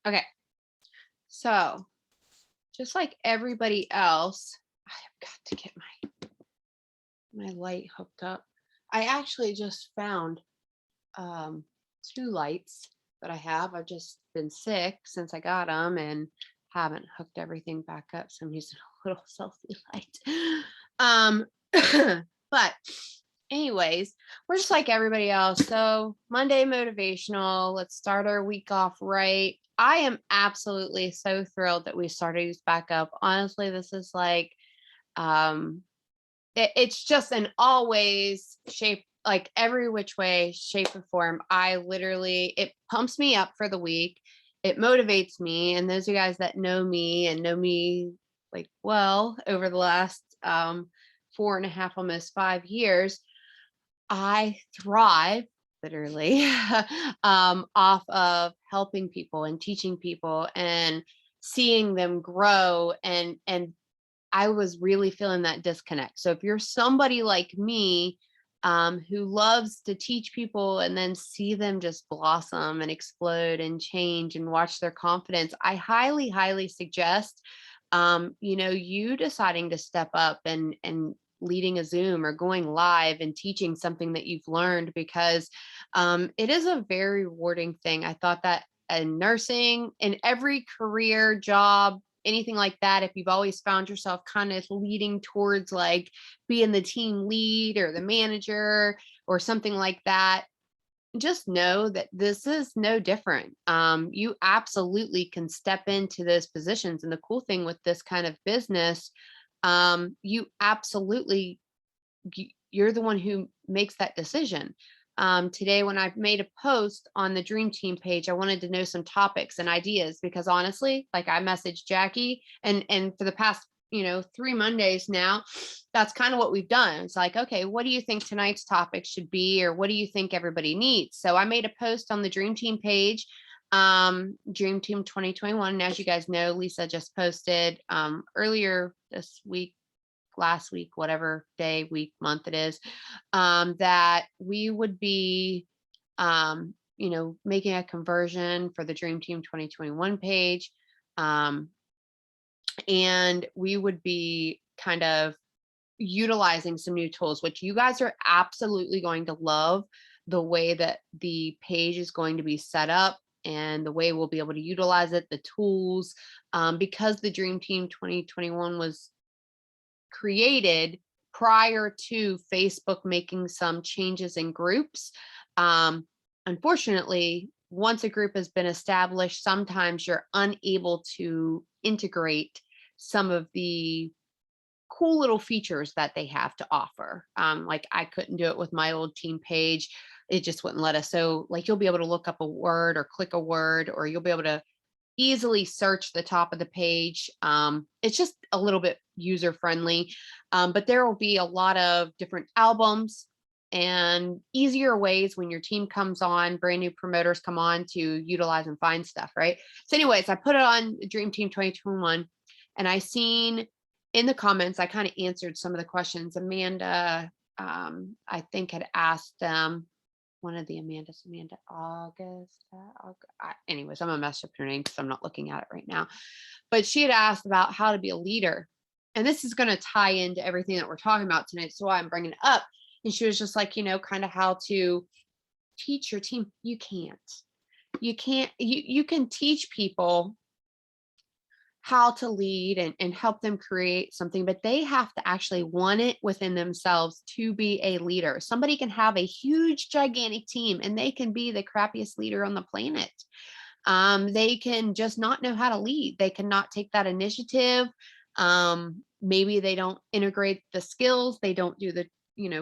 Okay. So just like everybody else, I have got to get my light hooked up. I actually just found um, two lights that I have. I've just been sick since I got them and haven't hooked everything back up. So I'm using a little selfie light. Um, but anyways, we're just like everybody else. So Monday motivational. Let's start our week off right. I am absolutely so thrilled that we started these back up. Honestly, this is like um it's just an always shape, like every which way, shape, or form. I literally, it pumps me up for the week. It motivates me. And those of you guys that know me and know me like well over the last 4.5, almost 5 years, I thrive literally off of helping people and teaching people and seeing them grow and I was really feeling that disconnect. So if you're somebody like me, who loves to teach people and then see them just blossom and explode and change and watch their confidence, I highly, highly suggest, you deciding to step up and leading a Zoom or going live and teaching something that you've learned because it is a very rewarding thing. I thought that in nursing, in every career job, anything like that, if you've always found yourself kind of leading towards like being the team lead or the manager or something like that, just know that this is no different. You absolutely can step into those positions. And the cool thing with this kind of business, you absolutely, you're the one who makes that decision. Today, when I made a post on the Dream Team page, I wanted to know some topics and ideas because honestly, like I messaged Jackie, and for the past 3 Mondays now, that's kind of what we've done. It's like, okay, what do you think tonight's topic should be, or what do you think everybody needs? So I made a post on the Dream Team page, Dream Team 2021. And as you guys know, Lisa just posted earlier this week, last week, whatever day, week, month it is, that we would be, making a conversion for the Dream Team 2021 page. And we would be kind of utilizing some new tools, which you guys are absolutely going to love the way that the page is going to be set up and the way we'll be able to utilize it, the tools, because the Dream Team 2021 was created prior to Facebook making some changes in groups. Unfortunately, once a group has been established, sometimes you're unable to integrate some of the cool little features that they have to offer. Like I couldn't do it with my old team page. It just wouldn't let us. So like you'll be able to look up a word or click a word, or you'll be able to easily search the top of the page. It's just a little bit user friendly, but there will be a lot of different albums and easier ways when your team comes on, brand new promoters come on to utilize and find stuff, right? So anyways, I put it on Dream Team 2021 and I seen in the comments, I kind of answered some of the questions. Amanda, I think had asked them, one of the Amanda August. Anyways, I'm gonna mess up her name because I'm not looking at it right now. But she had asked about how to be a leader, and this is going to tie into everything that we're talking about tonight. So I'm bringing it up, and she was just like, kind of how to teach your team. You can teach people how to lead and help them create something, but they have to actually want it within themselves to be a leader. Somebody can have a huge, gigantic team and they can be the crappiest leader on the planet. They can just not know how to lead. They cannot take that initiative. Maybe they don't integrate the skills. They don't do the,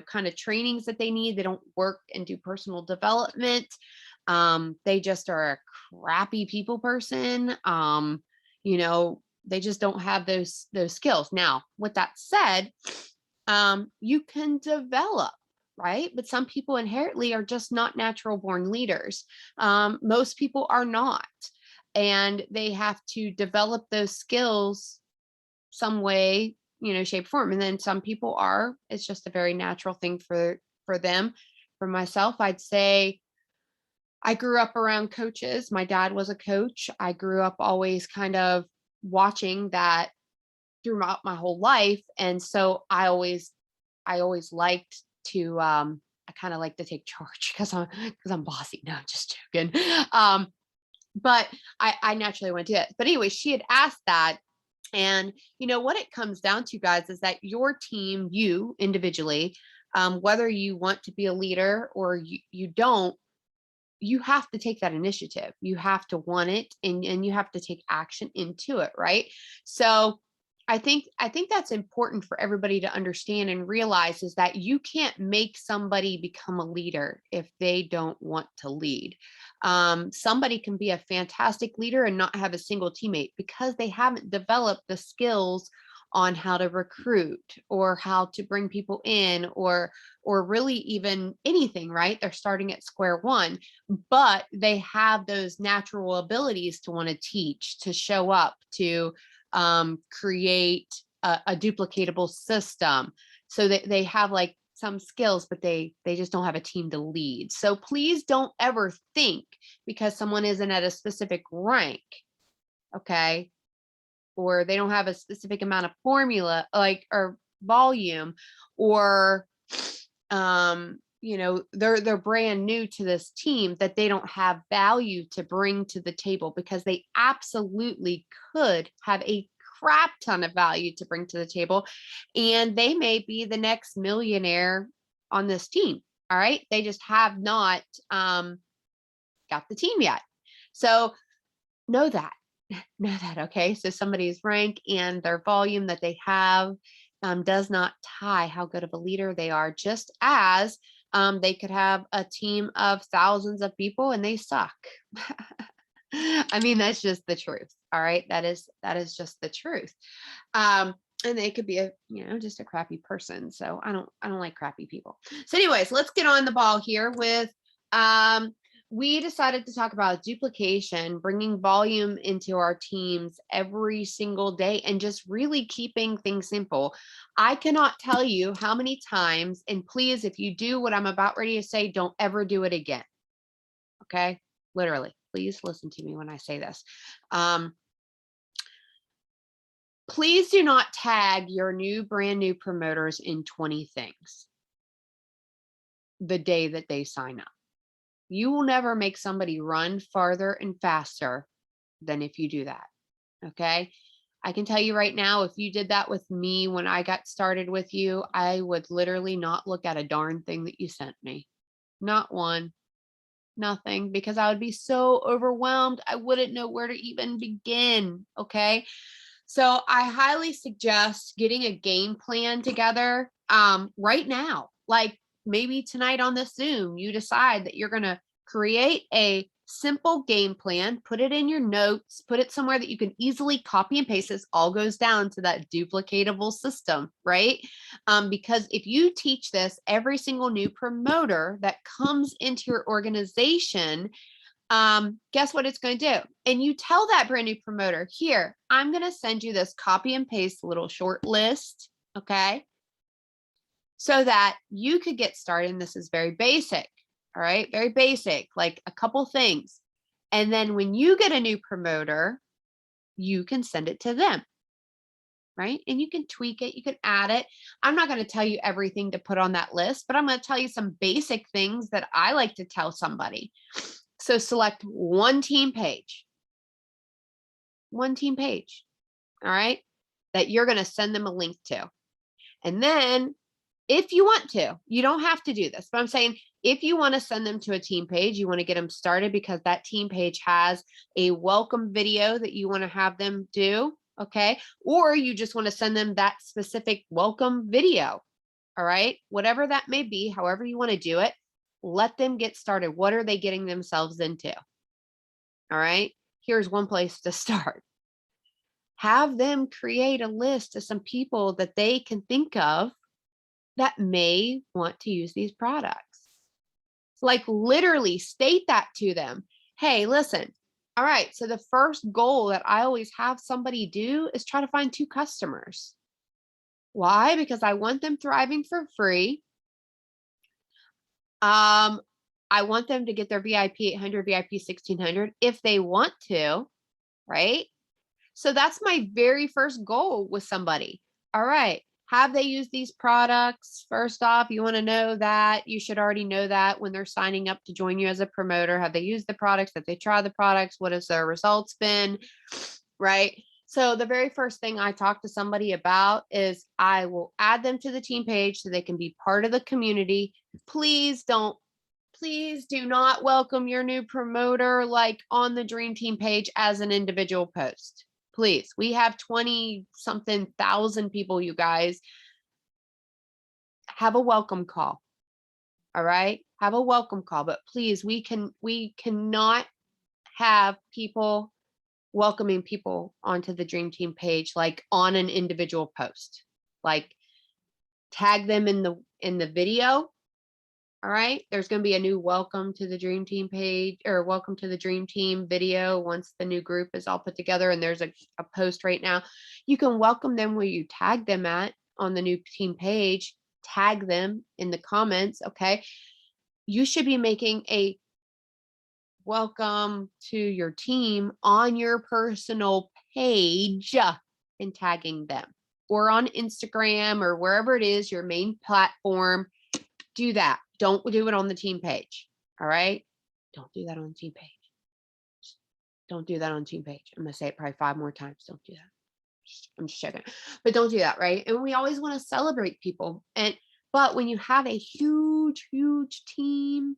kind of trainings that they need. They don't work and do personal development. They just are a crappy people person. They just don't have those skills. Now, with that said, you can develop, right? But some people inherently are just not natural born leaders. Most people are not, and they have to develop those skills some way, shape, form. And then some people are. It's just a very natural thing for them. For myself, I'd say I grew up around coaches. My dad was a coach. I grew up always kind of watching that throughout my whole life. And so I always liked to I kind of like to take charge because I'm bossy. No, I'm just joking. But I naturally went to it. But anyway, she had asked that. And what it comes down to, guys, is that your team, you individually, whether you want to be a leader or you don't, you have to take that initiative. You have to want it, and you have to take action into it, right? So I think that's important for everybody to understand and realize, is that you can't make somebody become a leader if they don't want to lead. Somebody can be a fantastic leader and not have a single teammate because they haven't developed the skills on how to recruit or how to bring people in, or really even anything, right? They're starting at square one, but they have those natural abilities to want to teach, to show up, to create a duplicatable system, so that they have like some skills, but they just don't have a team to lead. So please don't ever think because someone isn't at a specific rank, okay, or they don't have a specific amount of formula, like, or volume, or they're brand new to this team, that they don't have value to bring to the table, because they absolutely could have a crap ton of value to bring to the table, and they may be the next millionaire on this team. All right, they just have not got the team yet. So know that. Know that, okay? So somebody's rank and their volume that they have does not tie how good of a leader they are, just as they could have a team of thousands of people and they suck. I mean, that's just the truth. All right. That is just the truth. And they could be just a crappy person. So I don't like crappy people. So anyways, let's get on the ball here with, we decided to talk about duplication, bringing volume into our teams every single day, and just really keeping things simple. I cannot tell you how many times, and please, if you do what I'm about ready to say, don't ever do it again. Okay? Literally, please listen to me when I say this. Please do not tag your brand new promoters in 20 things the day that they sign up. You will never make somebody run farther and faster than if you do that. Okay. I can tell you right now, if you did that with me when I got started with you, I would literally not look at a darn thing that you sent me. Not one, nothing, because I would be so overwhelmed. I wouldn't know where to even begin. Okay. So I highly suggest getting a game plan together right now. Like maybe tonight on this Zoom, you decide that you're going to create a simple game plan, put it in your notes, put it somewhere that you can easily copy and paste. This all goes down to that duplicatable system, right? Because if you teach this, every single new promoter that comes into your organization, guess what it's going to do? And you tell that brand new promoter, here, I'm going to send you this copy and paste little short list. Okay. So that you could get started. And this is very basic. All right. Very basic, like a couple things. And then when you get a new promoter, you can send it to them. Right. And you can tweak it. You can add it. I'm not going to tell you everything to put on that list, but I'm going to tell you some basic things that I like to tell somebody. So select one team page, all right, that you're going to send them a link to. And then if you want to, you don't have to do this, but I'm saying if you want to send them to a team page, you want to get them started because that team page has a welcome video that you want to have them do. Okay. Or you just want to send them that specific welcome video. All right. Whatever that may be, however you want to do it, let them get started. What are they getting themselves into? All right. Here's one place to start. Have them create a list of some people that they can think of that may want to use these products. Like literally state that to them. Hey, listen. All right. So the first goal that I always have somebody do is try to find 2 customers. Why? Because I want them thriving for free. I want them to get their VIP 800, VIP 1600 if they want to, right? So that's my very first goal with somebody. All right. Have they used these products? First off, you want to know that. You should already know that when they're signing up to join you as a promoter. Have they used the products? Have they tried the products? What has their results been? Right. So the very first thing I talk to somebody about is I will add them to the team page so they can be part of the community. Please do not welcome your new promoter like on the Dream Team page as an individual post. Please, we have 20 something thousand people, you guys. Have a welcome call. All right. Have a welcome call, but please, we cannot have people welcoming people onto the Dream Team page like on an individual post. Like tag them in the video. All right. There's going to be a new welcome to the Dream Team page or welcome to the Dream Team video once the new group is all put together. And there's a post right now. You can welcome them where you tag them on the new team page, tag them in the comments. Okay. You should be making a welcome to your team on your personal page and tagging them, or on Instagram or wherever it is, your main platform. Do that. Don't do it on the team page. All right. Don't do that on the team page. Don't do that on the team page. I'm going to say it probably 5 more times. Don't do that. I'm just checking, but don't do that. Right. And we always want to celebrate people. But when you have a huge team,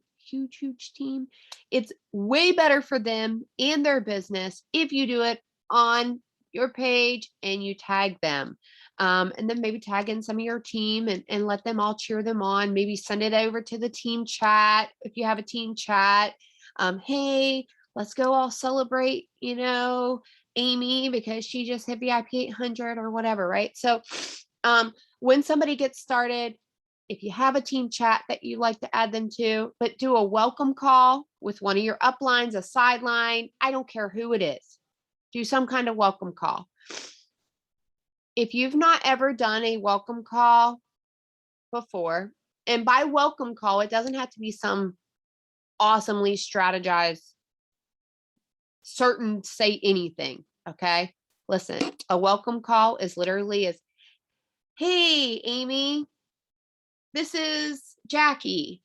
it's way better for them and their business if you do it on your page and you tag them. And then maybe tag in some of your team and let them all cheer them on. Maybe send it over to the team chat if you have a team chat. Hey, let's go all celebrate, Amy, because she just hit VIP 800 or whatever, right? So when somebody gets started, if you have a team chat that you like to add them to, but do a welcome call with one of your uplines, a sideline, I don't care who it is. Do some kind of welcome call. If you've not ever done a welcome call before, and by welcome call, it doesn't have to be some awesomely strategized, certain say anything, okay? Listen, a welcome call is literally hey, Amy, this is Jackie.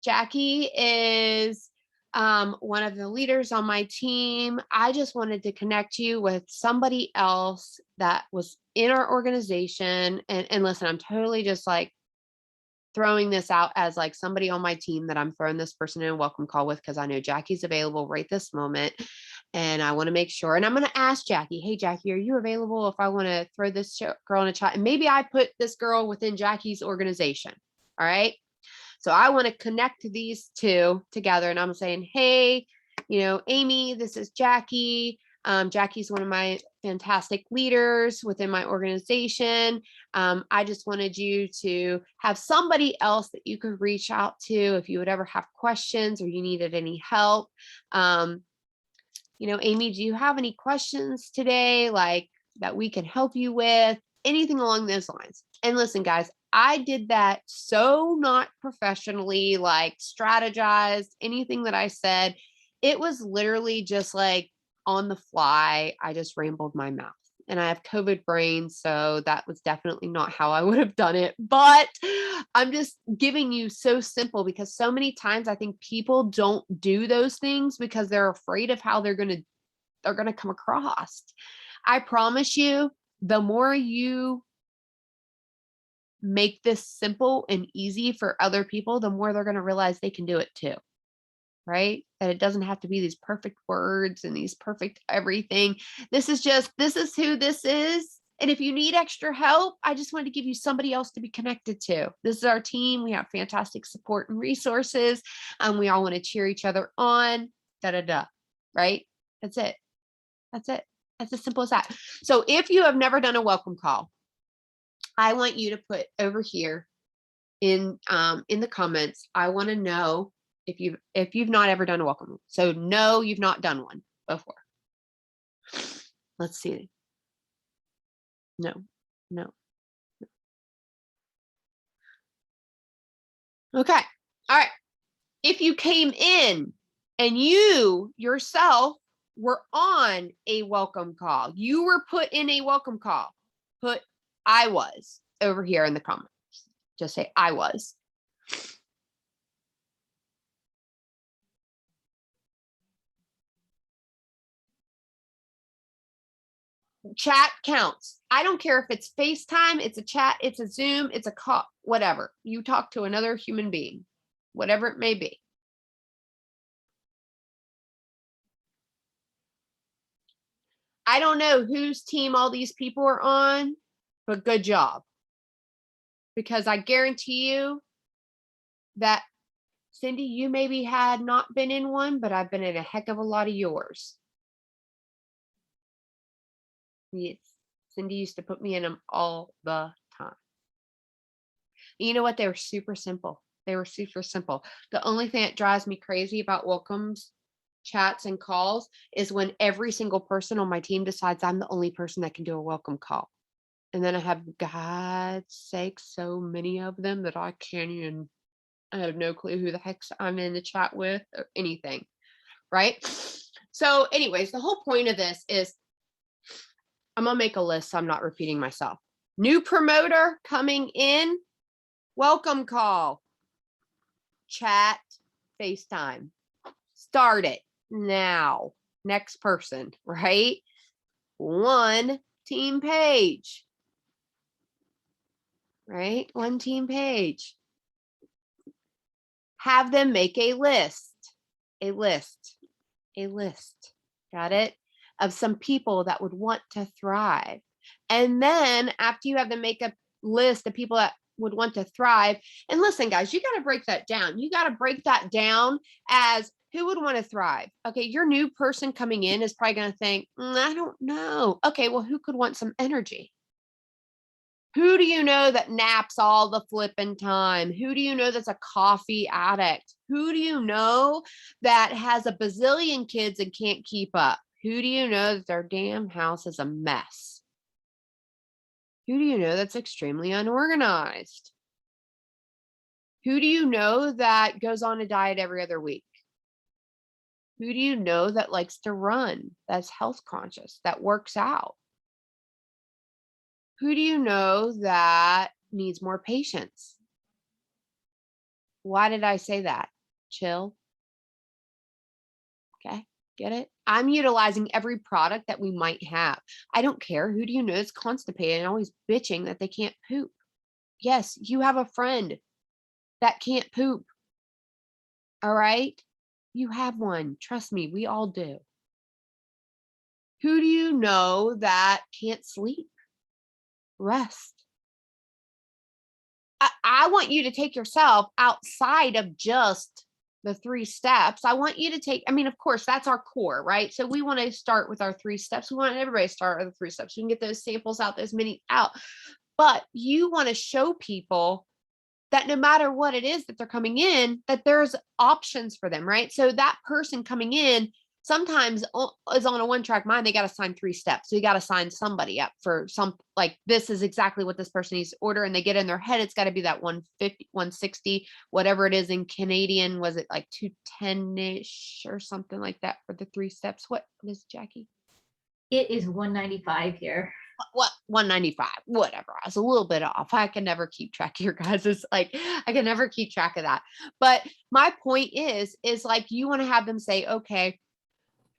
Jackie is one of the leaders on my team. I just wanted to connect you with somebody else that was in our organization. And listen, I'm totally just like throwing this out as like somebody on my team that I'm throwing this person in a welcome call with, because I know Jackie's available right this moment. And I want to make sure, and I'm going to ask Jackie, hey, Jackie, are you available if I want to throw this girl in a chat? And maybe I put this girl within Jackie's organization. All right. So I want to connect these two together, and I'm saying, hey, Amy, this is Jackie. Jackie's one of my fantastic leaders within my organization. I just wanted you to have somebody else that you could reach out to if you would ever have questions or you needed any help. Amy, do you have any questions today, like that we can help you with? Anything along those lines. And listen, guys, I did that so not professionally, like strategized, anything that I said. It was literally just like on the fly. I just rambled my mouth, and I have COVID brain. So that was definitely not how I would have done it. But I'm just giving you so simple, because so many times I think people don't do those things because they're afraid of how they're going to come across. I promise you, the more you make this simple and easy for other people, the more they're going to realize they can do it too, right? That it doesn't have to be these perfect words and these perfect everything. This is who this is. And if you need extra help, I just wanted to give you somebody else to be connected to. This is our team. We have fantastic support and resources. We all want to cheer each other on, right? That's it. That's as simple as that. So if you have never done a welcome call, I want you to put over here in the comments, I want to know if you've not ever done a welcome. So no, you've not done one before. Let's see. No. Okay. All right. If you came in and you yourself were on a welcome call, you were put in a welcome call, put I was over here in the comments. Just say I was. Chat counts. I don't care if it's FaceTime, it's a chat, it's a Zoom, it's a call, whatever. You talk to another human being, whatever it may be. I don't know whose team all these people are on, but good job. Because I guarantee you that, Cindy, you maybe had not been in one, but I've been in a heck of a lot of yours. Yes. Cindy used to put me in them all the time. You know what? They were super simple. They were super simple. The only thing that drives me crazy about welcomes, chats, and calls is when every single person on my team decides I'm the only person that can do a welcome call. And then I have, God's sake, so many of them that I can't even, I have no clue who the heck I'm in the chat with or anything. Right? So anyways, the whole point of this is I'm going to make a list so I'm not repeating myself. New promoter coming in, welcome call, chat, FaceTime. Start it now. Next person, right? One team page, right? One team page. Have them make a list. Got it? Of some people that would want to thrive. And then after you have them make a list of people that would want to thrive, and listen, guys, you got to break that down. You got to break that down as who would want to thrive. Okay, your new person coming in is probably going to think, I don't know. Okay, well, who could want some energy? Who do you know that naps all the flipping time? Who do you know that's a coffee addict? Who do you know that has a bazillion kids and can't keep up? Who do you know that their damn house is a mess? Who do you know that's extremely unorganized? Who do you know that goes on a diet every other week? Who do you know that likes to run, that's health conscious, that works out? Who do you know that needs more patience? Why did I say that? Chill. Okay, get it? I'm utilizing every product that we might have. I don't care. Who do you know is constipated and always bitching that they can't poop? Yes, you have a friend that can't poop. All right? You have one. Trust me, we all do. Who do you know that can't sleep? Rest. I want you to take yourself outside of just the 3 steps. I want you to take, I mean, of course, that's our core, right? So we want to start with our 3 steps. We want everybody to start with the 3 steps. We can get those samples out, those mini out. But you want to show people that no matter what it is that they're coming in, that there's options for them, right? So that person coming in sometimes is on a one-track mind. They got to sign 3 steps. So you got to sign somebody up for some, like, this is exactly what this person needs to order. And they get in their head, it's got to be that 150, 160, whatever it is in Canadian. Was it like 210-ish or something like that for the 3 steps? What is, Jackie? It is 195 here. What, 195, whatever. I was a little bit off. I can never keep track of your guys. It's like, I can never keep track of that. But my point is like, you want to have them say, okay,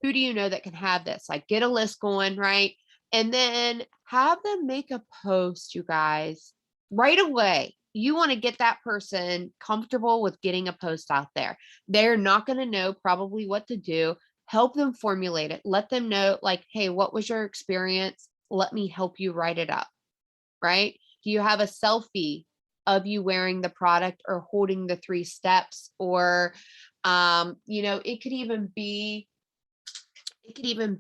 who do you know that can have this? Like, get a list going, right? And then have them make a post, you guys, right away. You want to get that person comfortable with getting a post out there. They're not going to know probably what to do. Help them formulate it. Let them know, like, hey, what was your experience? Let me help you write it up, right? Do you have a selfie of you wearing the product or holding the 3 steps? Or, it could even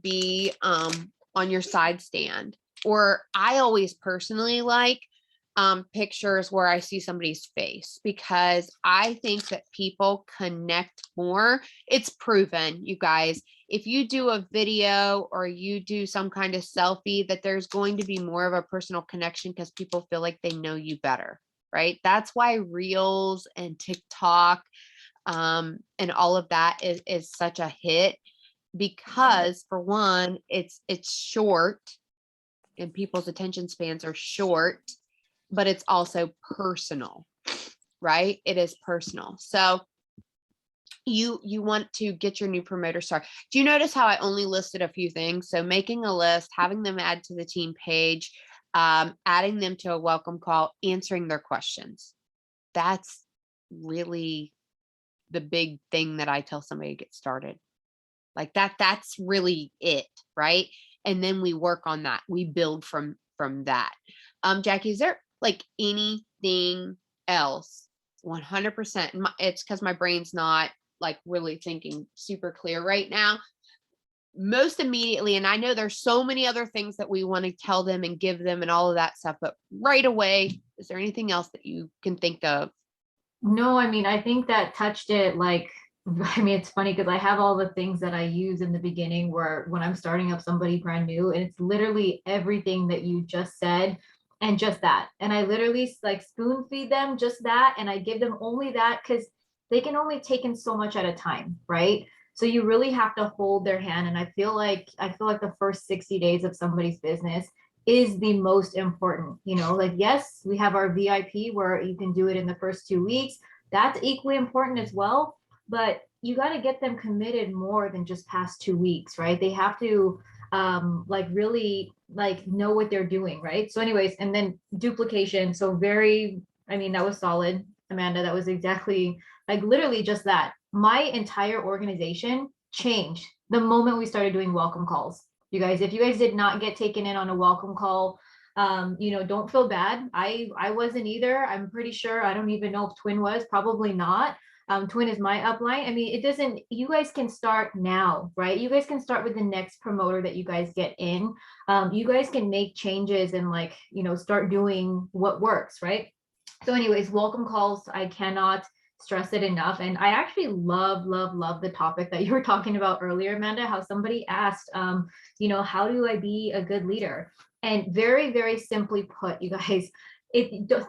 be on your side stand. Or I always personally like pictures where I see somebody's face, because I think that people connect more. It's proven, you guys. If you do a video or you do some kind of selfie, that there's going to be more of a personal connection because people feel like they know you better, right? That's why Reels and TikTok And all of that is such a hit because, for one, it's short and people's attention spans are short, but it's also personal, right? It is personal. So you want to get your new promoter started. Do you notice how I only listed a few things? So making a list, having them add to the team page, adding them to a welcome call, answering their questions. That's really the big thing that I tell somebody to get started. Like that's really it, right? And then we work on that. We build from that. Jackie, is there like anything else? 100%. It's because my brain's not like really thinking super clear right now. Most immediately, and I know there's so many other things that we want to tell them and give them and all of that stuff, but right away, is there anything else that you can think of? No, I mean, I think that touched it like, I mean, it's funny because I have all the things that I use in the beginning where when I'm starting up somebody brand new, and it's literally everything that you just said and just that. And I literally like spoon feed them just that. And I give them only that because they can only take in so much at a time, right? So you really have to hold their hand. And I feel like the first 60 days of somebody's business is the most important. Like, yes, we have our VIP where you can do it in the first 2 weeks. That's equally important as well. But you got to get them committed more than just past 2 weeks, right? They have to like really like know what they're doing, right? So anyways, and then duplication. So I mean, that was solid, Amanda. That was exactly like literally just that. My entire organization changed the moment we started doing welcome calls. You guys, if you guys did not get taken in on a welcome call, don't feel bad. I wasn't either. I'm pretty sure. I don't even know if Twin was, probably not. Twin is my upline. I mean, it doesn't, you guys can start now, right? You guys can start with the next promoter that you guys get in. You guys can make changes and like, start doing what works, right? So anyways, welcome calls, I cannot stress it enough. And I actually love the topic that you were talking about earlier, Amanda, how somebody asked, how do I be a good leader? And very, very simply put, you guys, don't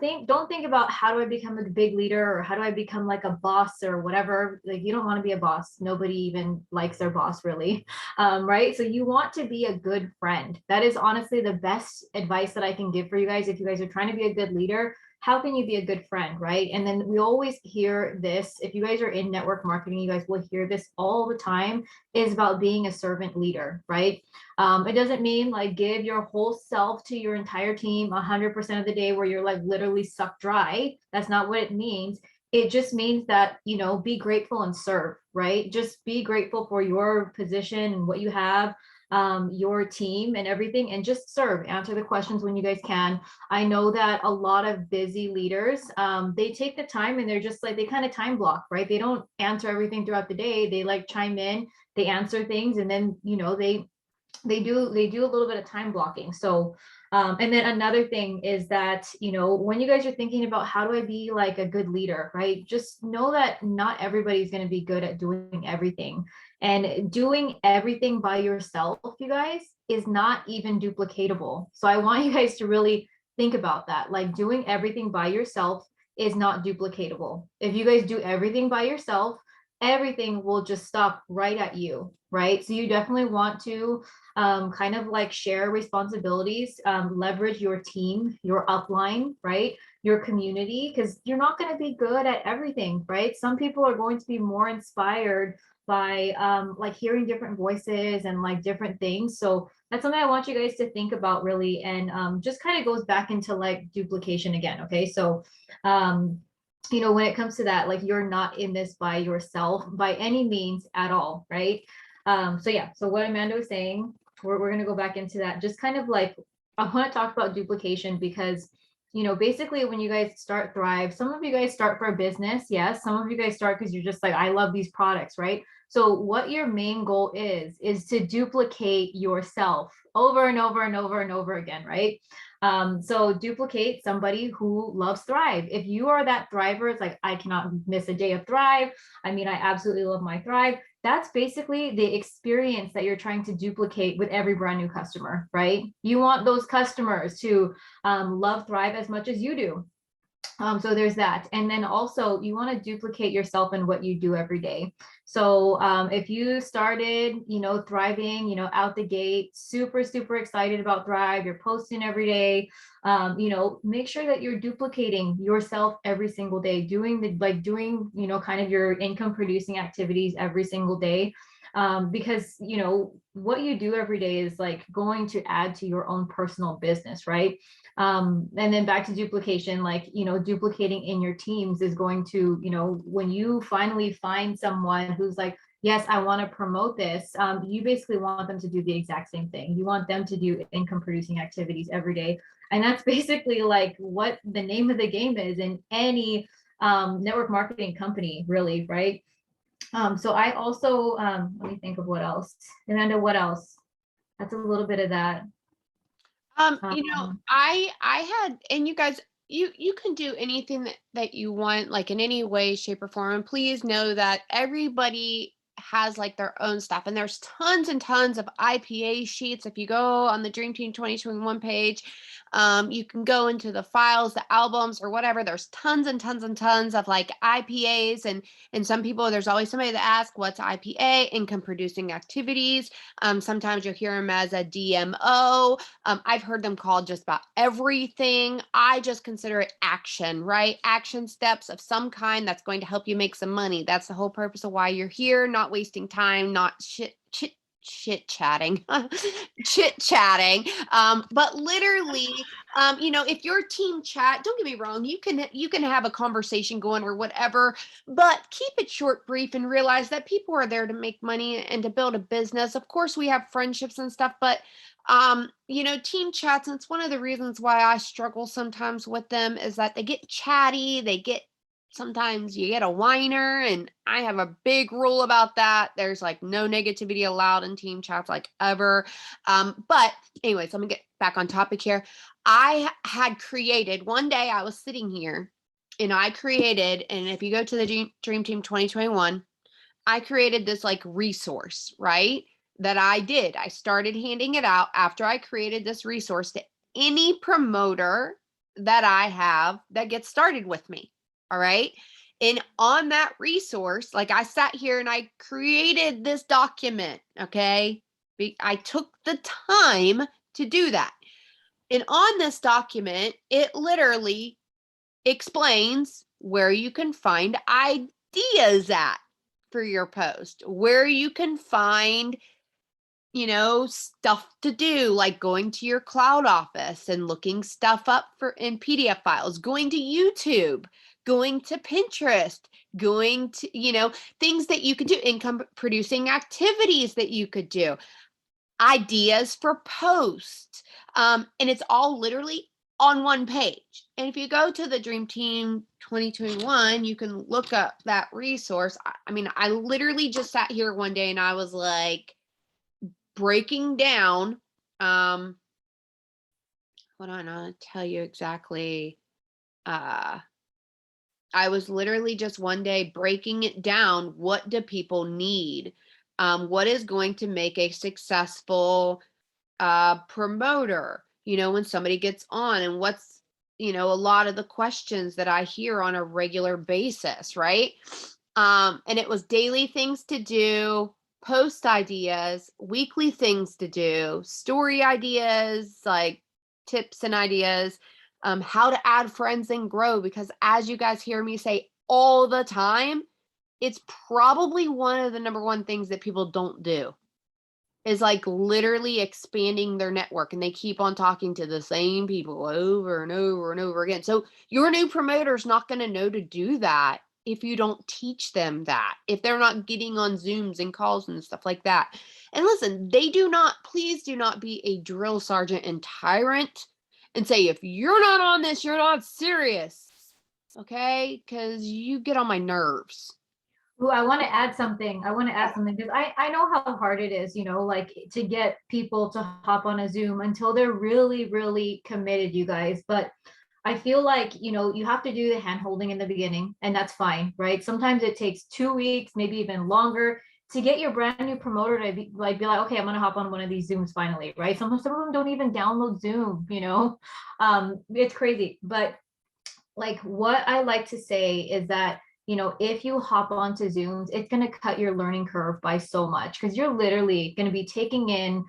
think about how do I become a big leader or how do I become like a boss or whatever. Like, you don't want to be a boss. Nobody even likes their boss, really. Right? So you want to be a good friend. That is honestly the best advice that I can give for you guys. If you guys are trying to be a good leader, how can you be a good friend, right? And then we always hear this, if you guys are in network marketing, you guys will hear this all the time, is about being a servant leader, right? It doesn't mean like give your whole self to your entire team 100% of the day where you're like literally sucked dry. That's not what it means. It just means that, be grateful and serve, right? Just be grateful for your position and what you have, your team and everything, and just serve, answer the questions when you guys can. I know that a lot of busy leaders, they take the time and they're just like, they kind of time block, right? They don't answer everything throughout the day. They like chime in, they answer things, and then, they do a little bit of time blocking. So and then another thing is that, when you guys are thinking about how do I be like a good leader, right? Just know that not everybody's going to be good at doing everything. And doing everything by yourself, you guys, is not even duplicatable. So I want you guys to really think about that. Like, doing everything by yourself is not duplicatable. If you guys do everything by yourself, everything will just stop right at you, right? So you definitely want to kind of like share responsibilities, leverage your team, your upline, right? Your community, because you're not going to be good at everything, right? Some people are going to be more inspired by like hearing different voices and like different things. So that's something I want you guys to think about, really. And just kind of goes back into like duplication again. Okay. So when it comes to that, like, you're not in this by yourself by any means at all, right? So yeah, so what Amanda was saying, we're going to go back into that. Just kind of like, I want to talk about duplication because, basically when you guys start Thrive, some of you guys start for a business. Yes. Some of you guys start because you're just like, I love these products, right? So what your main goal is to duplicate yourself over and over and over and over again, right? So duplicate somebody who loves Thrive. If you are that Thriver, it's like, I cannot miss a day of Thrive. I mean, I absolutely love my Thrive. That's basically the experience that you're trying to duplicate with every brand new customer, right? You want those customers to love Thrive as much as you do. So there's that. And then also you want to duplicate yourself in what you do every day. So if you started, thriving, out the gate, super, super excited about Thrive, you're posting every day, make sure that you're duplicating yourself every single day, doing, kind of your income producing activities every single day. Because what you do every day is like going to add to your own personal business, right? And then back to duplication, like duplicating in your teams is going to, when you finally find someone who's like, yes, I want to promote this, you basically want them to do the exact same thing. You want them to do income producing activities every day. And that's basically like what the name of the game is in any network marketing company, really, right? So I also, let me think of what else. Amanda, what else? That's a little bit of that. I had, and you guys, you can do anything that you want, like in any way, shape, or form. And please know that everybody has like their own stuff, and there's tons and tons of IPA sheets. If you go on the Dream Team 2021 page, you can go into the files, the albums, or whatever. There's tons and tons and tons of like IPAs, and some people, there's always somebody that asks, what's IPA? Income producing activities. Sometimes you'll hear them as a DMO. I've heard them called just about everything. I just consider it action, right? Action steps of some kind that's going to help you make some money. That's the whole purpose of why you're here, not wasting time, not chit chatting, chit chatting. But literally, if your team chat, don't get me wrong, you can have a conversation going or whatever, but keep it short, brief, and realize that people are there to make money and to build a business. Of course, we have friendships and stuff, but team chats, and it's one of the reasons why I struggle sometimes with them, is that they get chatty, sometimes you get a whiner, and I have a big rule about that. There's like no negativity allowed in team chats, like ever. But anyways, let me get back on topic here. I had created, one day I was sitting here and I created, and if you go to the Dream Team 2021, I created this like resource, right? That I did. I started handing it out after I created this resource to any promoter that I have that gets started with me. All right. And on that resource, like I sat here and I created this document. Okay. I took the time to do that. And on this document, it literally explains where you can find ideas at for your post, where you can find, stuff to do, like going to your cloud office and looking stuff up in PDF files, going to YouTube, going to Pinterest, going to, things that you could do, income producing activities that you could do, ideas for posts. And it's all literally on one page. And if you go to the Dream Team 2021, you can look up that resource. I mean, I literally just sat here one day and I was like breaking down. Hold on, I'll tell you exactly. I was literally just one day breaking it down. What do people need? What is going to make a successful promoter, when somebody gets on, and what's, a lot of the questions that I hear on a regular basis, right? And it was daily things to do, post ideas, weekly things to do, story ideas, like tips and ideas, how to add friends and grow, because as you guys hear me say all the time, it's probably one of the number one things that people don't do, is like literally expanding their network, and they keep on talking to the same people over and over and over again. So your new promoter is not going to know to do that if you don't teach them that, if they're not getting on Zooms and calls and stuff like that. And listen, please do not be a drill sergeant and tyrant and say, if you're not on this, you're not serious. Okay? Because you get on my nerves. Ooh, I want to add something. Because I know how hard it is, like to get people to hop on a Zoom until they're really, really committed, you guys. But I feel like, you have to do the hand holding in the beginning, and that's fine, right? Sometimes it takes 2 weeks, maybe even longer, to get your brand new promoter to be like, okay, I'm going to hop on one of these Zooms finally, right? Some of them don't even download Zoom, it's crazy. But like what I like to say is that, if you hop onto Zooms, it's going to cut your learning curve by so much because you're literally going to be taking in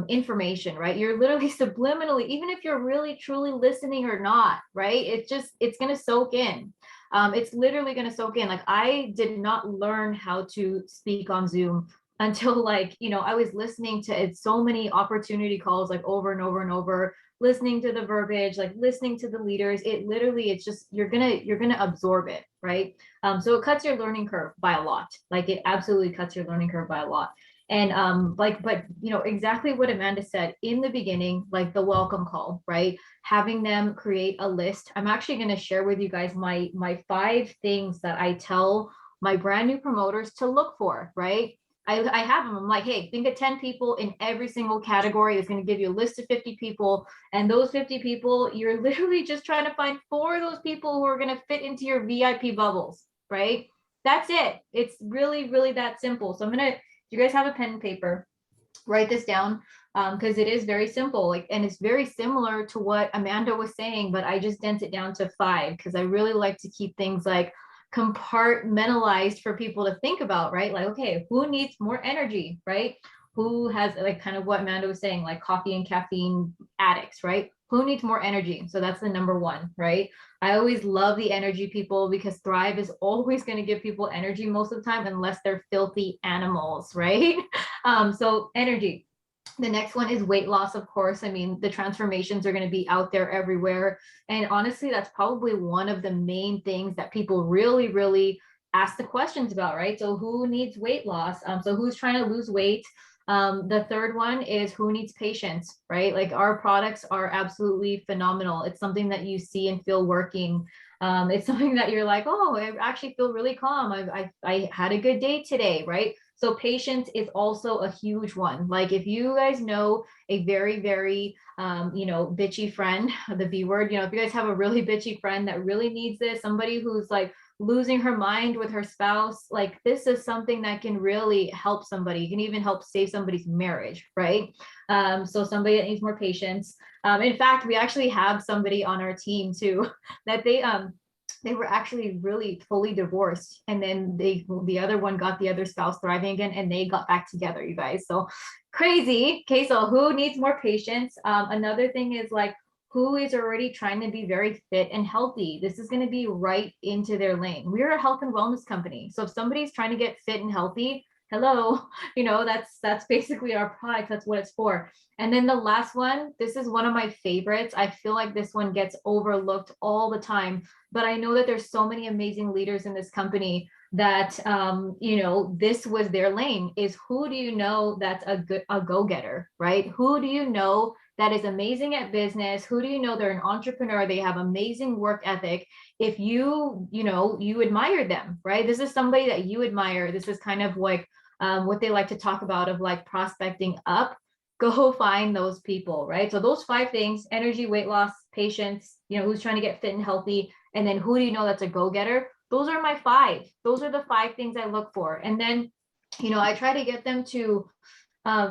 information, right? You're literally subliminally, even if you're really truly listening or not, right? It's going to soak in. It's literally going to soak in. Like I did not learn how to speak on Zoom until like, I was listening to it, so many opportunity calls like over and over and over, listening to the verbiage, like listening to the leaders. It literally, it's just you're gonna absorb it, right? So it cuts your learning curve by a lot. Like it absolutely cuts your learning curve by a lot. And but exactly what Amanda said in the beginning, like the welcome call, right? Having them create a list. I'm actually going to share with you guys my 5 things that I tell my brand new promoters to look for, right? I have them. I'm like, hey, think of 10 people in every single category. It's going to give you a list of 50 people. And those 50 people, you're literally just trying to find 4 of those people who are going to fit into your VIP bubbles, right? That's it. It's really, really that simple. So you guys have a pen and paper, write this down because it is very simple. Like, and it's very similar to what Amanda was saying, but I just dense it down to 5 because I really like to keep things like compartmentalized for people to think about, right? Like, okay, who needs more energy, right? Who has like kind of what Amanda was saying, like coffee and caffeine addicts, right? Who needs more energy? So that's the number 1, right? I always love the energy people because Thrive is always going to give people energy most of the time, unless they're filthy animals, right? So energy. The next one is weight loss, of course. I mean, the transformations are going to be out there everywhere. And honestly, that's probably one of the main things that people really, really ask the questions about, right? So who needs weight loss? So who's trying to lose weight? The third one is who needs patience, right? Like our products are absolutely phenomenal. It's something that you see and feel working. It's something that you're like, oh, I actually feel really calm. I had a good day today, right? So patience is also a huge one. Like if you guys know a very, very, bitchy friend, the B word, if you guys have a really bitchy friend that really needs this, somebody who's like losing her mind with her spouse, like this is something that can really help somebody. You can even help save somebody's marriage, right? So somebody that needs more patience. In fact, we actually have somebody on our team too that they were actually really fully divorced, and then the other one got the other spouse thriving again and they got back together, you guys. So crazy. Okay, so who needs more patience? Another thing is like who is already trying to be very fit and healthy. This is going to be right into their lane. We're a health and wellness company, so if somebody's trying to get fit and healthy, hello, that's basically our product. That's what it's for. And then the last one, this is one of my favorites. I feel like this one gets overlooked all the time, but I know that there's so many amazing leaders in this company that this was their lane. Is who do you know that's a go-getter, right? Who do you know that is amazing at business? Who do you know they're an entrepreneur? They have amazing work ethic. If you admire them, right? This is somebody that you admire. This is kind of like what they like to talk about of like prospecting up. Go find those people, right? So those 5 things: energy, weight loss, patience, who's trying to get fit and healthy, and then who do you know that's a go-getter. Those are my 5. Those are the 5 things I look for. And then I try to get them to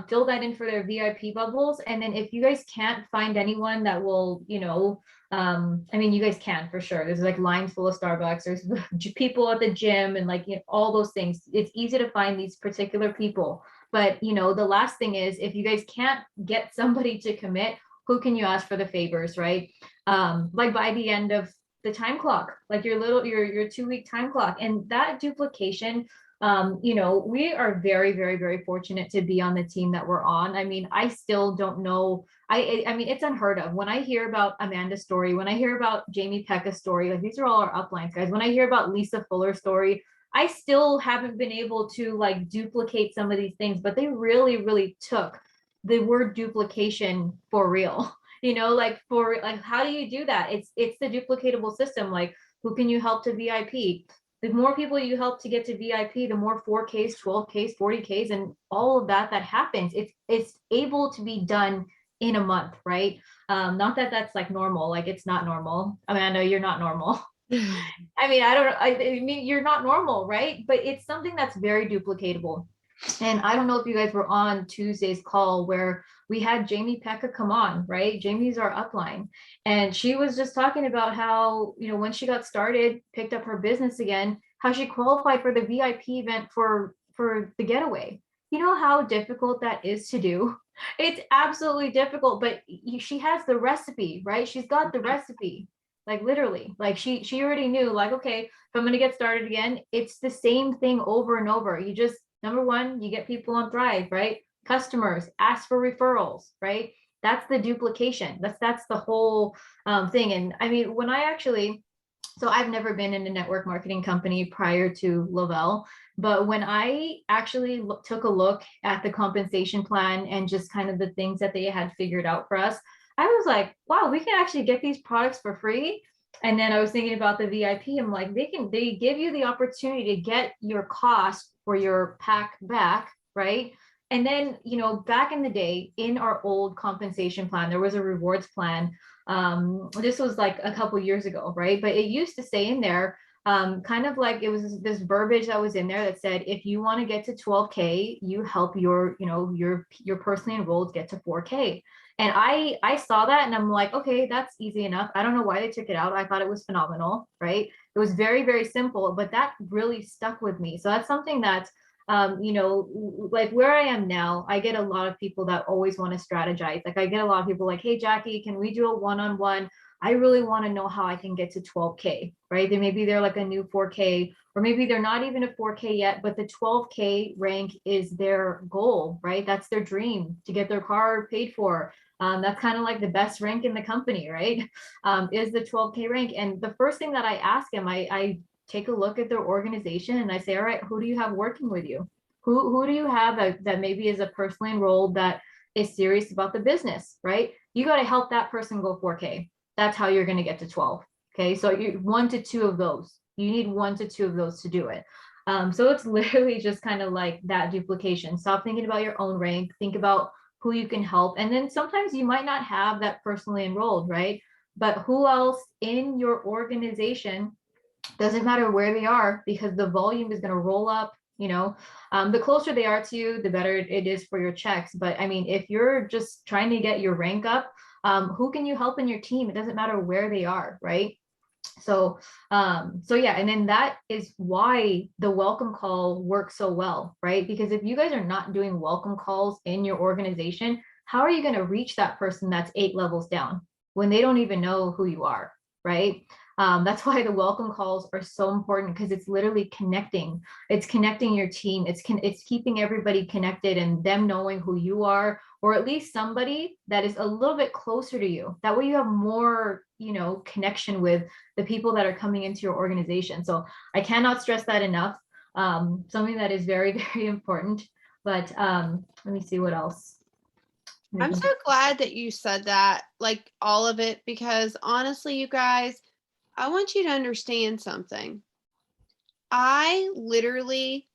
fill that in for their VIP bubbles. And then if you guys can't find anyone that will, I mean, you guys can for sure. There's like lines full of Starbucks. There's people at the gym and like, all those things. It's easy to find these particular people. But, the last thing is if you guys can't get somebody to commit, who can you ask for the favors, right? Like by the end of the time clock, like your 2-week time clock, and that duplication, we are very, very, very fortunate to be on the team that we're on. I mean, I still don't know. I mean, it's unheard of. When I hear about Amanda's story, when I hear about Jamie Pecca's story, like these are all our uplines, guys. When I hear about Lisa Fuller's story, I still haven't been able to like duplicate some of these things, but they really, really took the word duplication for real. Like for like, how do you do that? It's the duplicatable system. Like, who can you help to VIP? The more people you help to get to VIP, the more 4Ks, 12Ks, 40Ks, and all of that happens. It's able to be done in a month, right? Not that that's like normal. Like it's not normal. I mean, I know you're not normal. I mean, I don't. I mean, you're not normal, right? But it's something that's very duplicatable. And I don't know if you guys were on Tuesday's call where we had Jamie Pekka come on, right? Jamie's our upline. And she was just talking about how, when she got started, picked up her business again, how she qualified for the VIP event for the getaway. You know how difficult that is to do? It's absolutely difficult, but she has the recipe, right? She's got the recipe. Like literally, like she already knew, like, okay, if I'm going to get started again, it's the same thing over and over. You just, number one, you get people on Thrive, right? Customers ask for referrals, right? That's the duplication. That's the whole thing. And I mean, when I actually, so I've never been in a network marketing company prior to Lovell, but when I actually took a look at the compensation plan and just kind of the things that they had figured out for us, I was like, wow, we can actually get these products for free. And then I was thinking about the VIP. I'm like, they give you the opportunity to get your cost for your pack back, right? And then, back in the day, in our old compensation plan, there was a rewards plan. This was like a couple years ago, right? But it used to say in there, kind of like it was this verbiage that was in there that said, if you want to get to 12K, you help your personally enrolled get to 4K. And I saw that and I'm like, okay, that's easy enough. I don't know why they took it out. I thought it was phenomenal, right? It was very, very simple, but that really stuck with me. So that's something that, like where I am now, I get a lot of people that always want to strategize. Like I get a lot of people like, hey, Jackie, can we do a one-on-one? I really want to know how I can get to 12K, right? Maybe they're like a new 4K, or maybe they're not even a 4K yet, but the 12K rank is their goal, right? That's their dream, to get their car paid for. That's kind of like the best rank in the company, right? Is the 12K rank. And the first thing that I ask them, I take a look at their organization and I say, all right, who do you have working with you? Who do you have that maybe is a personally enrolled that is serious about the business, right? You got to help that person go 4K. That's how you're going to get to 12. Okay. So you 1 to 2 of those. You need 1 to 2 of those to do it. So it's literally just kind of like that duplication. Stop thinking about your own rank. Think about who you can help. And then sometimes you might not have that personally enrolled, right? But who else in your organization, doesn't matter where they are, because the volume is going to roll up. The closer they are to you, the better it is for your checks. But I mean, if you're just trying to get your rank up, who can you help in your team? It doesn't matter where they are, right? So yeah, and then that is why the welcome call works so well, right? Because if you guys are not doing welcome calls in your organization, how are you going to reach that person that's 8 levels down when they don't even know who you are, right? That's why the welcome calls are so important, because it's literally connecting. It's connecting your team. It's keeping everybody connected and them knowing who you are, or at least somebody that is a little bit closer to you. That way you have more, connection with the people that are coming into your organization. So I cannot stress that enough. Something that is very, very important. But let me see what else. I'm so glad that you said that, like all of it, because honestly, you guys, I want you to understand something. I literally,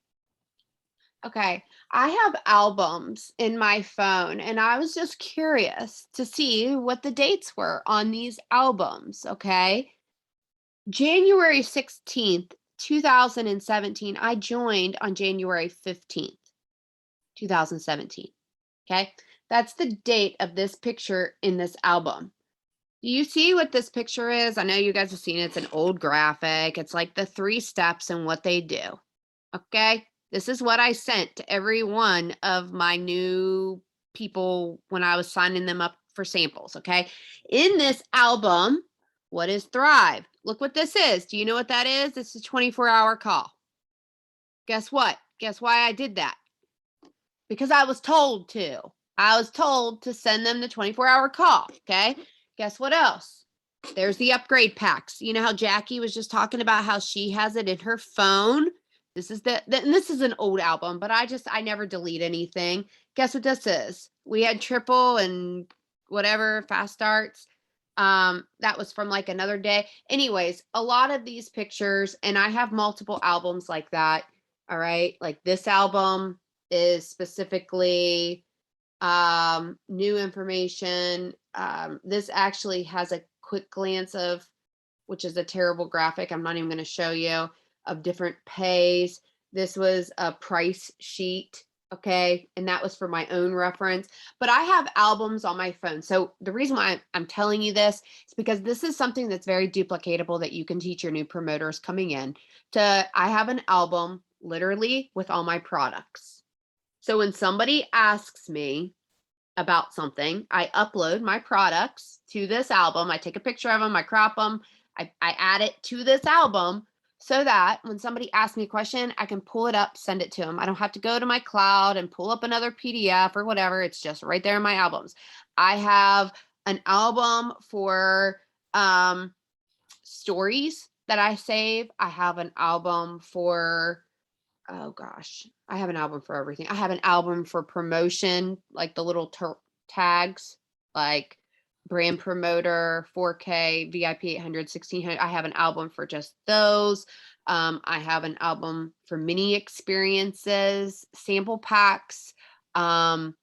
okay, I have albums in my phone, and I was just curious to see what the dates were on these albums, okay? January 16th, 2017, I joined on January 15th, 2017. Okay. That's the date of this picture in this album. Do you see what this picture is? I know you guys have seen it. It's an old graphic. It's like the 3 steps and what they do. Okay. This is what I sent to every one of my new people when I was signing them up for samples. Okay. In this album, what is Thrive? Look what this is. Do you know what that is? It's a 24-hour call. Guess what? Guess why I did that? Because I was told to. I was told to send them the 24-hour call. Okay. Guess what else? There's the upgrade packs. You know how Jackie was just talking about how she has it in her phone? This is and this is an old album, but I never delete anything. Guess what this is? We had triple and whatever fast starts. That was from like another day. Anyways, a lot of these pictures, and I have multiple albums like that. All right. Like this album is specifically new information. This actually has a quick glance of, which is a terrible graphic. I'm not even going to show you, of different pays. This was a price sheet Okay. And that was for my own reference. But I have albums on my phone. So the reason why I'm telling you this is because this is something that's very duplicatable that you can teach your new promoters coming in. I have an album literally with all my products. So when somebody asks me about something, I upload my products to this album. I take a picture of them, I crop them, I add it to this album so that when somebody asks me a question, I can pull it up, send it to them. I don't have to go to my cloud and pull up another PDF or whatever. It's just right there in my albums. I have an album for stories that I save. I have an album for, oh gosh, I have an album for everything. I have an album for promotion, like the little tags, like brand promoter, 4K, VIP 800, 1600. I have an album for just those. I have an album for mini experiences, sample packs. I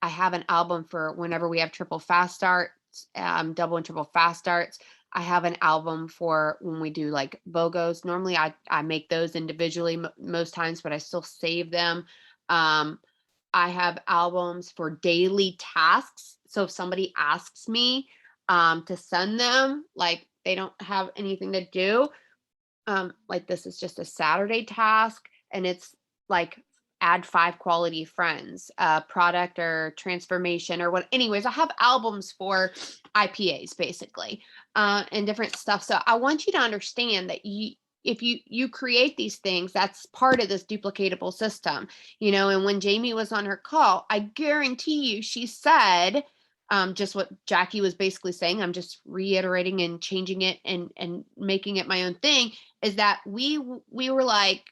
have an album for whenever we have triple fast starts, double and triple fast starts. I have an album for when we do like BOGOs. Normally I make those individually most times, but I still save them. I have albums for daily tasks. So if somebody asks me to send them, like they don't have anything to do, like this is just a Saturday task and it's like add 5 quality friends, product or transformation or what. Anyways, I have albums for IPAs basically, and different stuff. So I want you to understand that if you create these things, that's part of this duplicatable system, and when Jamie was on her call, I guarantee you she said just what Jackie was basically saying. I'm just reiterating and changing it and making it my own thing, is that we were like,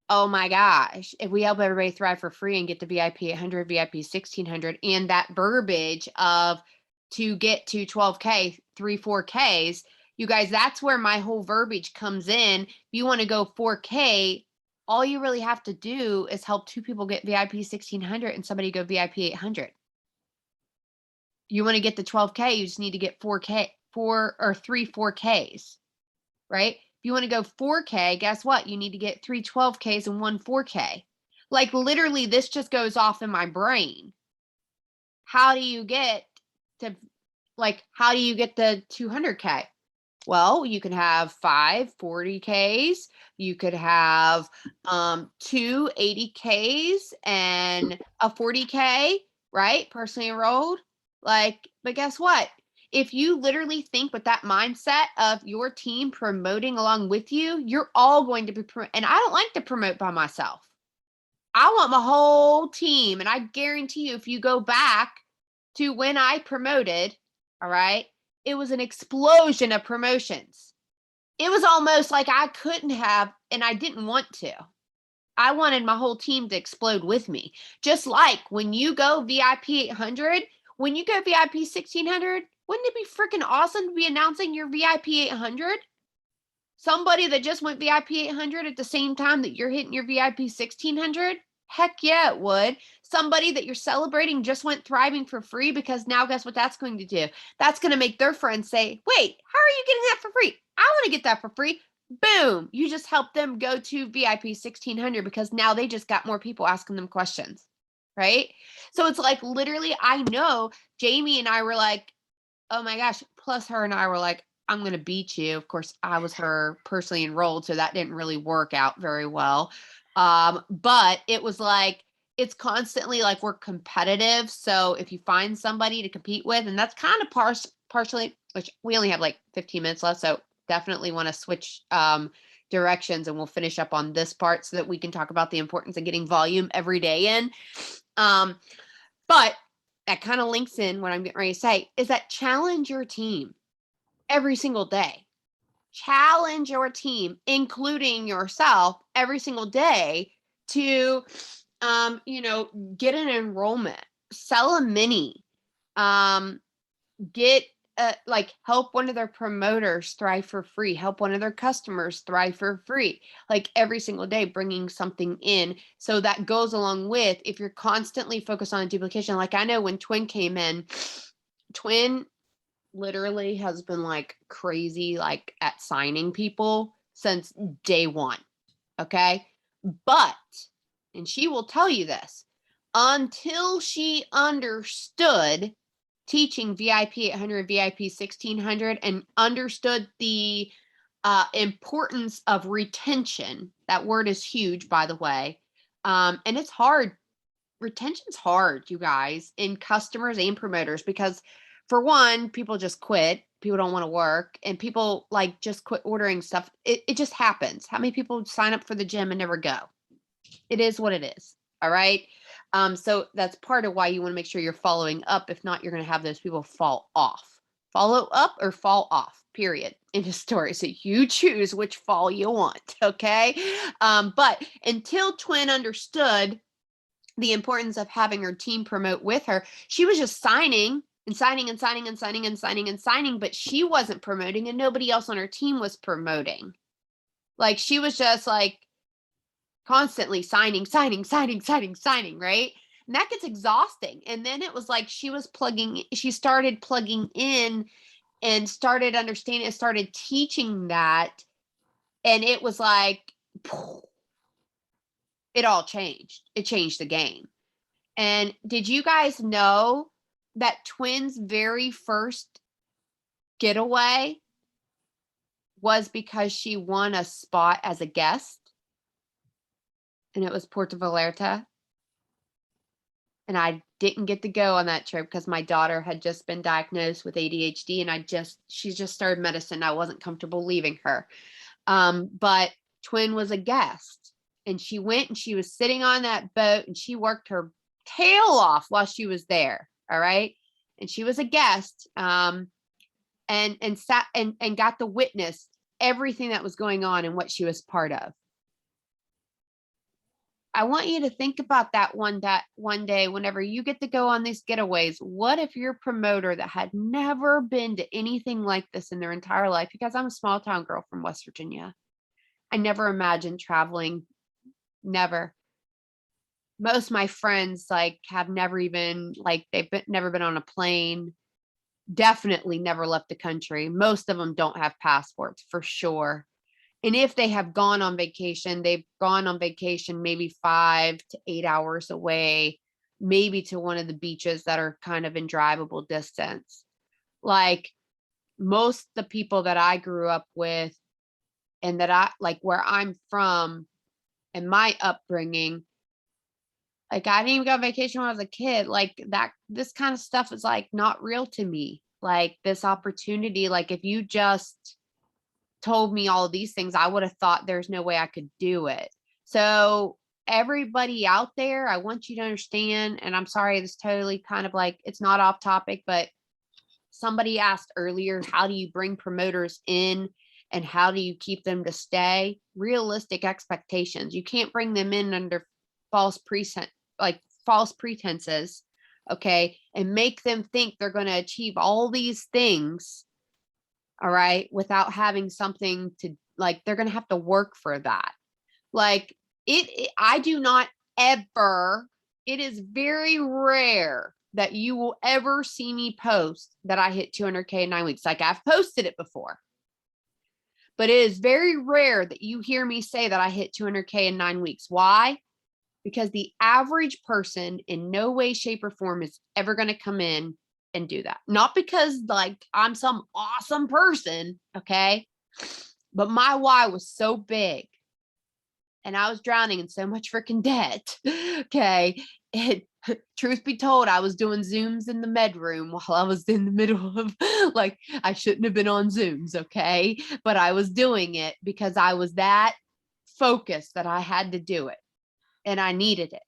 oh my gosh, if we help everybody thrive for free and get the VIP 800, VIP 1600, and that verbiage of to get to 12K, 4Ks, you guys, that's where my whole verbiage comes in. If you want to go 4K, all you really have to do is help 2 people get VIP 1600 and somebody go VIP 800. You want to get the 12K, you just need to get 4K, 3 4Ks, right? If you want to go 4K, guess what? You need to get 3 12Ks and 1 4K. Like literally, this just goes off in my brain. How do you get to, how do you get the 200K? Well, you can have 5 40Ks. You could have 2 80Ks and a 40K, right? Personally enrolled. But guess what? If you literally think with that mindset of your team promoting along with you, you're all going to be, and I don't like to promote by myself. I want my whole team. And I guarantee you, if you go back to when I promoted, all right, it was an explosion of promotions. It was almost like I couldn't have, and I didn't want to. I wanted my whole team to explode with me. Just like when you go VIP 800, when you go VIP 1600, wouldn't it be freaking awesome to be announcing your VIP 800? Somebody that just went VIP 800 at the same time that you're hitting your VIP 1600? Heck yeah, it would. Somebody that you're celebrating just went thriving for free, because now guess what that's going to do? That's going to make their friends say, wait, how are you getting that for free? I want to get that for free. Boom. You just help them go to VIP 1600 because now they just got more people asking them questions. Right. So it's like literally, I know Jamie and I were like, oh my gosh. Plus her and I were like, I'm going to beat you. Of course, I was her personally enrolled, so that didn't really work out very well. But it was like, it's constantly like we're competitive. So if you find somebody to compete with, and that's kind of partially, which we only have like 15 minutes left. So definitely want to switch directions, and we'll finish up on this part so that we can talk about the importance of getting volume every day in. But that kind of links in what I'm getting ready to say, is that challenge your team every single day. Challenge your team, including yourself, every single day to, get an enrollment, sell a mini, get help one of their promoters thrive for free, help one of their customers thrive for free, like every single day, bringing something in. So that goes along with, if you're constantly focused on duplication, like I know when Twin came in, Twin literally has been like crazy, like at signing people since day one. Okay. But and she will tell you this, until she understood teaching VIP 800, VIP 1600, and understood the importance of retention. That word is huge, by the way. And it's hard. Retention's hard, you guys, in customers and promoters, because for one, people just quit. People don't want to work, and people like just quit ordering stuff. It just happens. How many people sign up for the gym and never go? It is what it is. All right. So that's part of why you want to make sure you're following up. If not, you're going to have those people fall off. Follow up or fall off, period. In a story. So you choose which fall you want. Okay. But until Twin understood the importance of having her team promote with her, she was just signing and signing and signing and signing and signing and signing, but she wasn't promoting, and nobody else on her team was promoting. Like, she was just like constantly signing, right? And that gets exhausting. And then it was like she started plugging in and started understanding and started teaching that. And it was like, it all changed. It changed the game. And did you guys know that Twin's very first getaway was because she won a spot as a guest? And it was Puerto Vallarta. And I didn't get to go on that trip because my daughter had just been diagnosed with ADHD, and she just started medicine. I wasn't comfortable leaving her. But Twin was a guest, and she went and she was sitting on that boat, and she worked her tail off while she was there. All right. And she was a guest, and sat and got to witness everything that was going on and what she was part of. I want you to think about that one day whenever you get to go on these getaways. What if your promoter that had never been to anything like this in their entire life, because I'm a small town girl from West Virginia. I never imagined traveling. Never. Most of my friends have never even never been on a plane. Definitely never left the country. Most of them don't have passports for sure. And if they have gone on vacation, they've gone on vacation maybe 5 to 8 hours away, maybe to one of the beaches that are kind of in drivable distance. Like, most of the people that I grew up with and that where I'm from and my upbringing, I didn't even go on vacation when I was a kid. This kind of stuff is not real to me. This opportunity, if you just told me all of these things, I would have thought there's no way I could do it. So everybody out there, I want you to understand, and I'm sorry, this totally kind of it's not off topic, but somebody asked earlier, how do you bring promoters in and how do you keep them to stay? Realistic expectations. You can't bring them in under false pretenses, okay, and make them think they're going to achieve all these things, all right, without having something to they're going to have to work for that. I do not ever, it is very rare that you will ever see me post that I hit 200K in 9 weeks. I've posted it before, but it is very rare that you hear me say that I hit 200K in 9 weeks. Why? Because the average person in no way, shape, or form is ever going to come in and do that. Not because I'm some awesome person, okay? But my why was so big and I was drowning in so much freaking debt, okay? Truth be told, I was doing Zooms in the med room while I was in the middle of I shouldn't have been on Zooms, okay? But I was doing it because I was that focused that I had to do it and I needed it.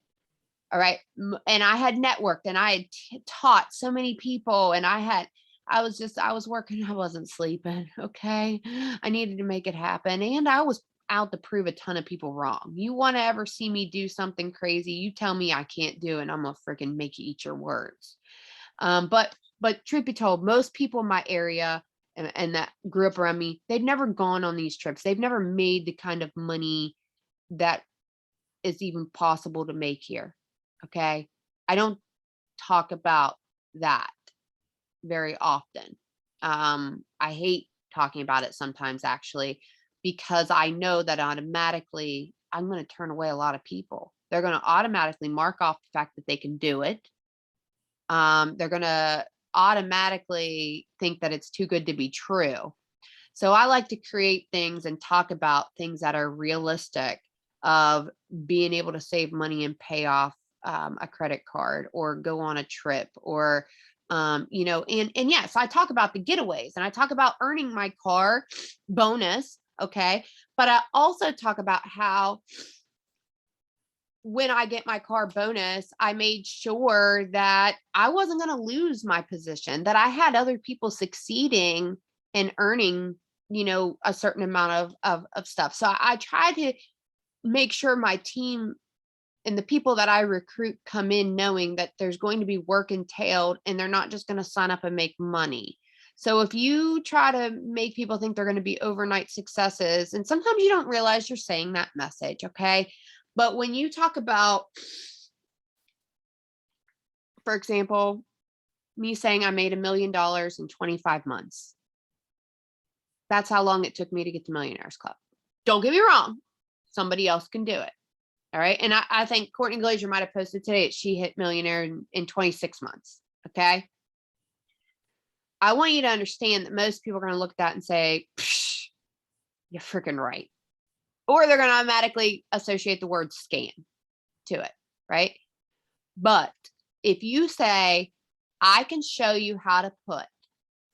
All right. And I had networked and I had taught so many people, and I was working. I wasn't sleeping. Okay. I needed to make it happen. And I was out to prove a ton of people wrong. You want to ever see me do something crazy, you tell me I can't do it, and I'm going to freaking make you eat your words. But truth be told, most people in my area and that grew up around me, they've never gone on these trips. They've never made the kind of money that is even possible to make here. Okay. I don't talk about that very often. I hate talking about it sometimes, actually, because I know that automatically I'm going to turn away a lot of people. They're going to automatically mark off the fact that they can do it. They're going to automatically think that it's too good to be true. So I like to create things and talk about things that are realistic, of being able to save money and pay off a credit card or go on a trip, or you know, and yes, I talk about the getaways and I talk about earning my car bonus. Okay. But I also talk about how when I get my car bonus, I made sure that I wasn't going to lose my position, that I had other people succeeding and earning, you know, a certain amount of stuff. So I try to make sure my team and the people that I recruit come in knowing that there's going to be work entailed and they're not just going to sign up and make money. So if you try to make people think they're going to be overnight successes, and sometimes you don't realize you're saying that message, okay? But when you talk about, for example, me saying I made $1 million in 25 months, that's how long it took me to get to Millionaires Club. Don't get me wrong, somebody else can do it. All right. And I think Courtney Glazier might have posted today that she hit millionaire in 26 months. Okay. I want you to understand that most people are going to look at that and say, you're freaking right. Or they're going to automatically associate the word scam to it. Right. But if you say, I can show you how to put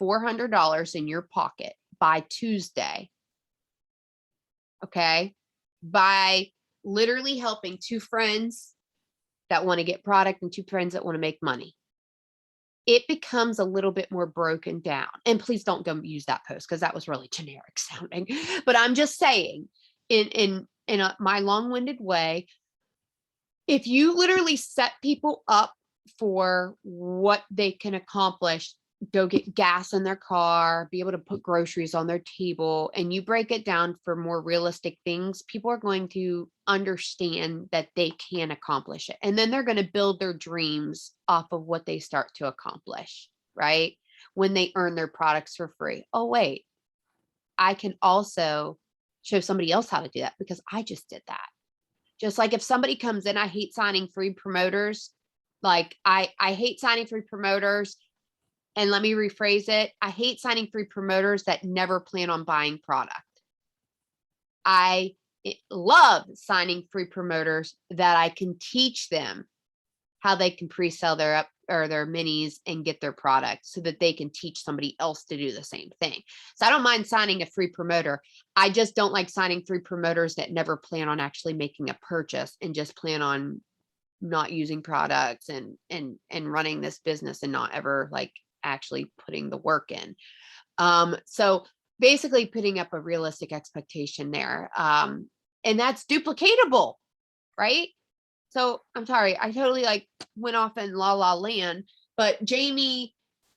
$400 in your pocket by Tuesday. Okay. By literally helping two friends that want to get product and two friends that want to make money, it becomes a little bit more broken down. And please don't go use that post because that was really generic sounding. But I'm just saying, in my long-winded way, if you literally set people up for what they can accomplish, go get gas in their car, be able to put groceries on their table, and you break it down for more realistic things, people are going to understand that they can accomplish it. And then they're going to build their dreams off of what they start to accomplish, right? When they earn their products for free. Oh, wait, I can also show somebody else how to do that because I just did that. Just like if somebody comes in, I hate signing free promoters. Like I hate signing free promoters. And let me rephrase it. I hate signing free promoters that never plan on buying product. I love signing free promoters that I can teach them how they can pre-sell their minis and get their product so that they can teach somebody else to do the same thing. So I don't mind signing a free promoter. I just don't like signing free promoters that never plan on actually making a purchase and just plan on not using products and running this business and not ever like actually putting the work in. So basically putting up a realistic expectation there. And that's duplicatable, right? So I'm sorry, I totally like went off in la la land, but Jamie,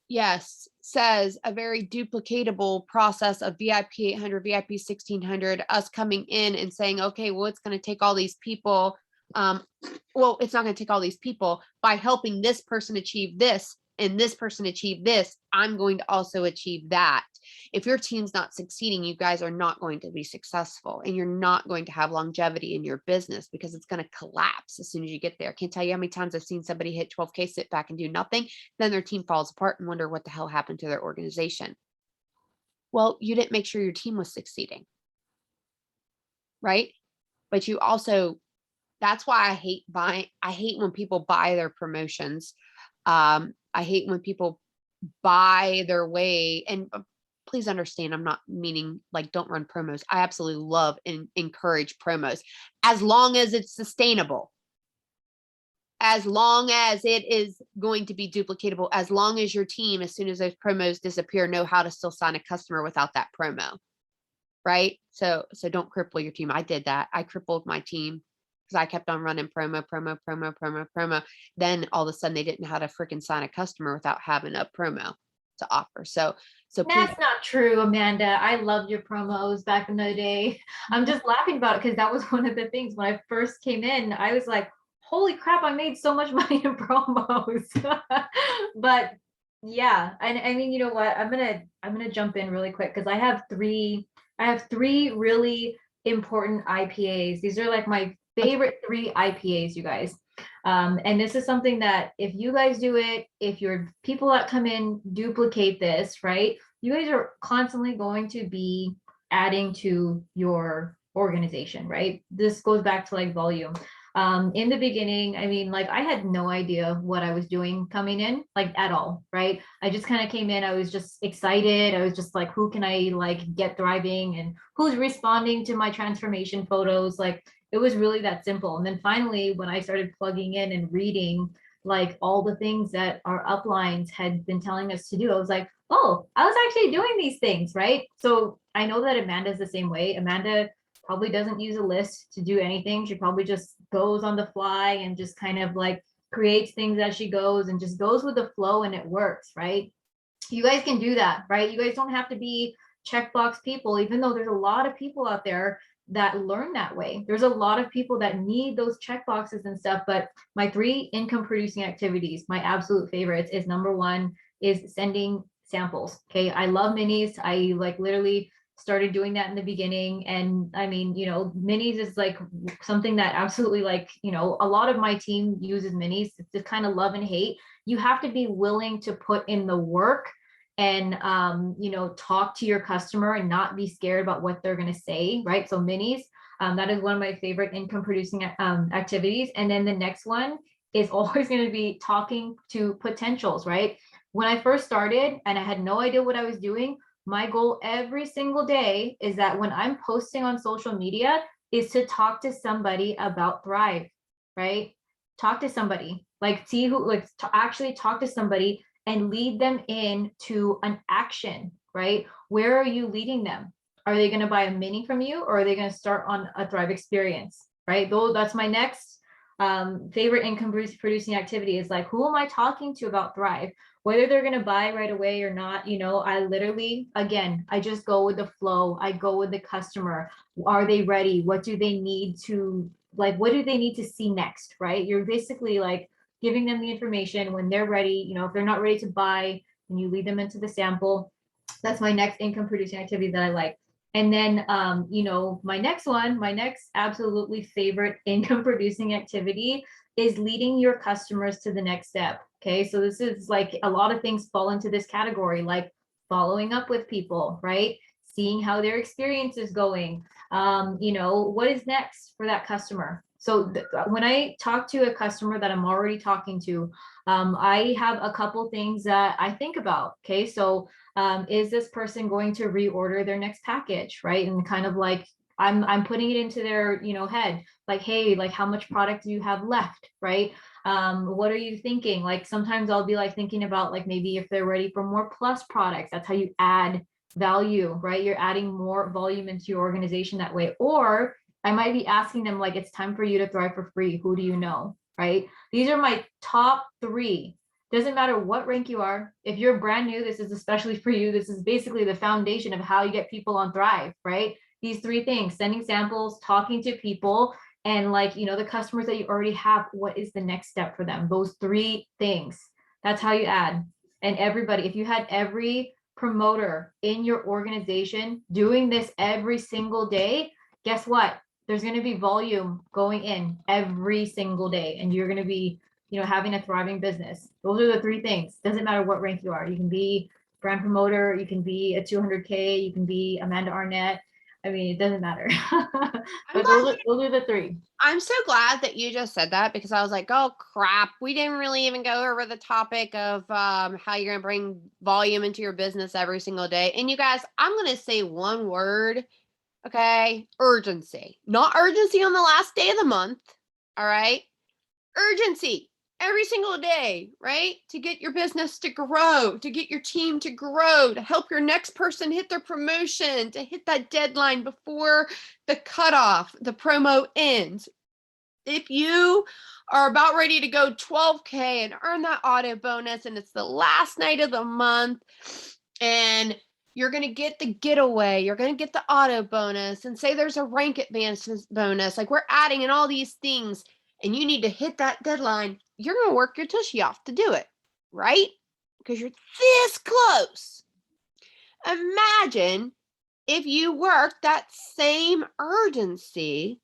yes, says a very duplicatable process of VIP 800, VIP 1600, us coming in and saying, okay, well, it's going to take all these people. Well, it's not going to take all these people. By helping this person achieve this and this person achieve this, I'm going to also achieve that. If your team's not succeeding, you guys are not going to be successful and you're not going to have longevity in your business because it's going to collapse as soon as you get there. I can't tell you how many times I've seen somebody hit 12K, sit back and do nothing. Then their team falls apart and wonder what the hell happened to their organization. Well, you didn't make sure your team was succeeding, right? But you also, that's why I hate when people buy their promotions. I hate when people buy their way, and please understand, I'm not meaning like don't run promos. I absolutely love and encourage promos as long as it's sustainable, as long as it is going to be duplicatable, as long as your team, as soon as those promos disappear, know how to still sign a customer without that promo, right? So don't cripple your team. I did that. I crippled my team because I kept on running promo. Then all of a sudden they didn't know how to freaking sign a customer without having a promo to offer. So please. That's not true, Amanda. I loved your promos back in the day. I'm just laughing about it because that was one of the things when I first came in. I was like, holy crap, I made so much money in promos. But yeah, and I mean, you know what? I'm gonna jump in really quick because I have three really important IPAs. These are like my favorite 3 IPAs, you guys. And this is something that if you guys do it, if your people that come in duplicate this, right, you guys are constantly going to be adding to your organization, right? This goes back to like volume. In the beginning, I mean, like I had no idea what I was doing coming in, like at all, right? I just kind of came in, I was just excited. I was just like, who can I like get thriving and who's responding to my transformation photos? Like it was really that simple. And then finally, when I started plugging in and reading like all the things that our uplines had been telling us to do, I was like, oh, I was actually doing these things, right? So I know that Amanda's the same way. Amanda probably doesn't use a list to do anything. She probably just goes on the fly and just kind of like creates things as she goes and just goes with the flow and it works, right? You guys can do that, right? You guys don't have to be checkbox people, even though there's a lot of people out there that learn that way. There's a lot of people that need those checkboxes and stuff. But my 3 income producing activities, my absolute favorites, is number 1 is sending samples. Okay. I love minis. I like literally started doing that in the beginning. And I mean, you know, minis is like something that absolutely like, you know, a lot of my team uses minis. It's just kind of love and hate. You have to be willing to put in the work and you know, talk to your customer and not be scared about what they're going to say, right? So minis, that is one of my favorite income producing activities. And then the next one is always going to be talking to potentials, right? When I first started and I had no idea what I was doing, my goal every single day is that when I'm posting on social media is to talk to somebody about Thrive, right? Talk to somebody, like see who, like to actually talk to somebody and lead them into an action, right? Where are you leading them? Are they going to buy a mini from you or are they going to start on a Thrive experience, right? Though that's my next favorite income producing activity is like, who am I talking to about Thrive? Whether they're going to buy right away or not, you know, I literally, again, I just go with the flow. I go with the customer. Are they ready? What do they need to, like, what do they need to see next, right? You're basically like giving them the information when they're ready. You know, if they're not ready to buy, and you lead them into the sample. That's my next income producing activity that I like. And then, you know, my next absolutely favorite income producing activity is leading your customers to the next step. Okay. So this is like a lot of things fall into this category, like following up with people, right? Seeing how their experience is going. You know, what is next for that customer? So when I talk to a customer that I'm already talking to, I have a couple things that I think about. Okay. So is this person going to reorder their next package, right? And kind of like I'm putting it into their, you know, head, like, hey, like how much product do you have left, right? What are you thinking? Like sometimes I'll be like thinking about like maybe if they're ready for more plus products. That's how you add value, right? You're adding more volume into your organization that way. Or I might be asking them like, it's time for you to thrive for free. Who do you know, right? These are my top 3. Doesn't matter what rank you are. If you're brand new, this is especially for you. This is basically the foundation of how you get people on Thrive, right? These 3 things: sending samples, talking to people, and like, you know, the customers that you already have, what is the next step for them? Those 3 things. That's how you add. And everybody, if you had every promoter in your organization doing this every single day, guess what? There's going to be volume going in every single day, and you're going to be, you know, having a thriving business. Those are the 3 things. Doesn't matter what rank you are. You can be brand promoter, you can be a 200K, you can be Amanda Arnett. I mean, it doesn't matter. But those are the 3. I'm so glad that you just said that because I was like, oh crap, we didn't really even go over the topic of how you're going to bring volume into your business every single day. And you guys, I'm going to say one word. Okay. Urgency, not urgency on the last day of the month. All right. Urgency every single day, right? To get your business to grow, to get your team to grow, to help your next person hit their promotion, to hit that deadline before the cutoff, the promo ends. If you are about ready to go 12K and earn that auto bonus, and it's the last night of the month, and you're going to get the getaway, you're going to get the auto bonus, and say there's a rank advance bonus, like we're adding in all these things, and you need to hit that deadline, you're going to work your tushy off to do it, right? Because you're this close. Imagine if you work that same urgency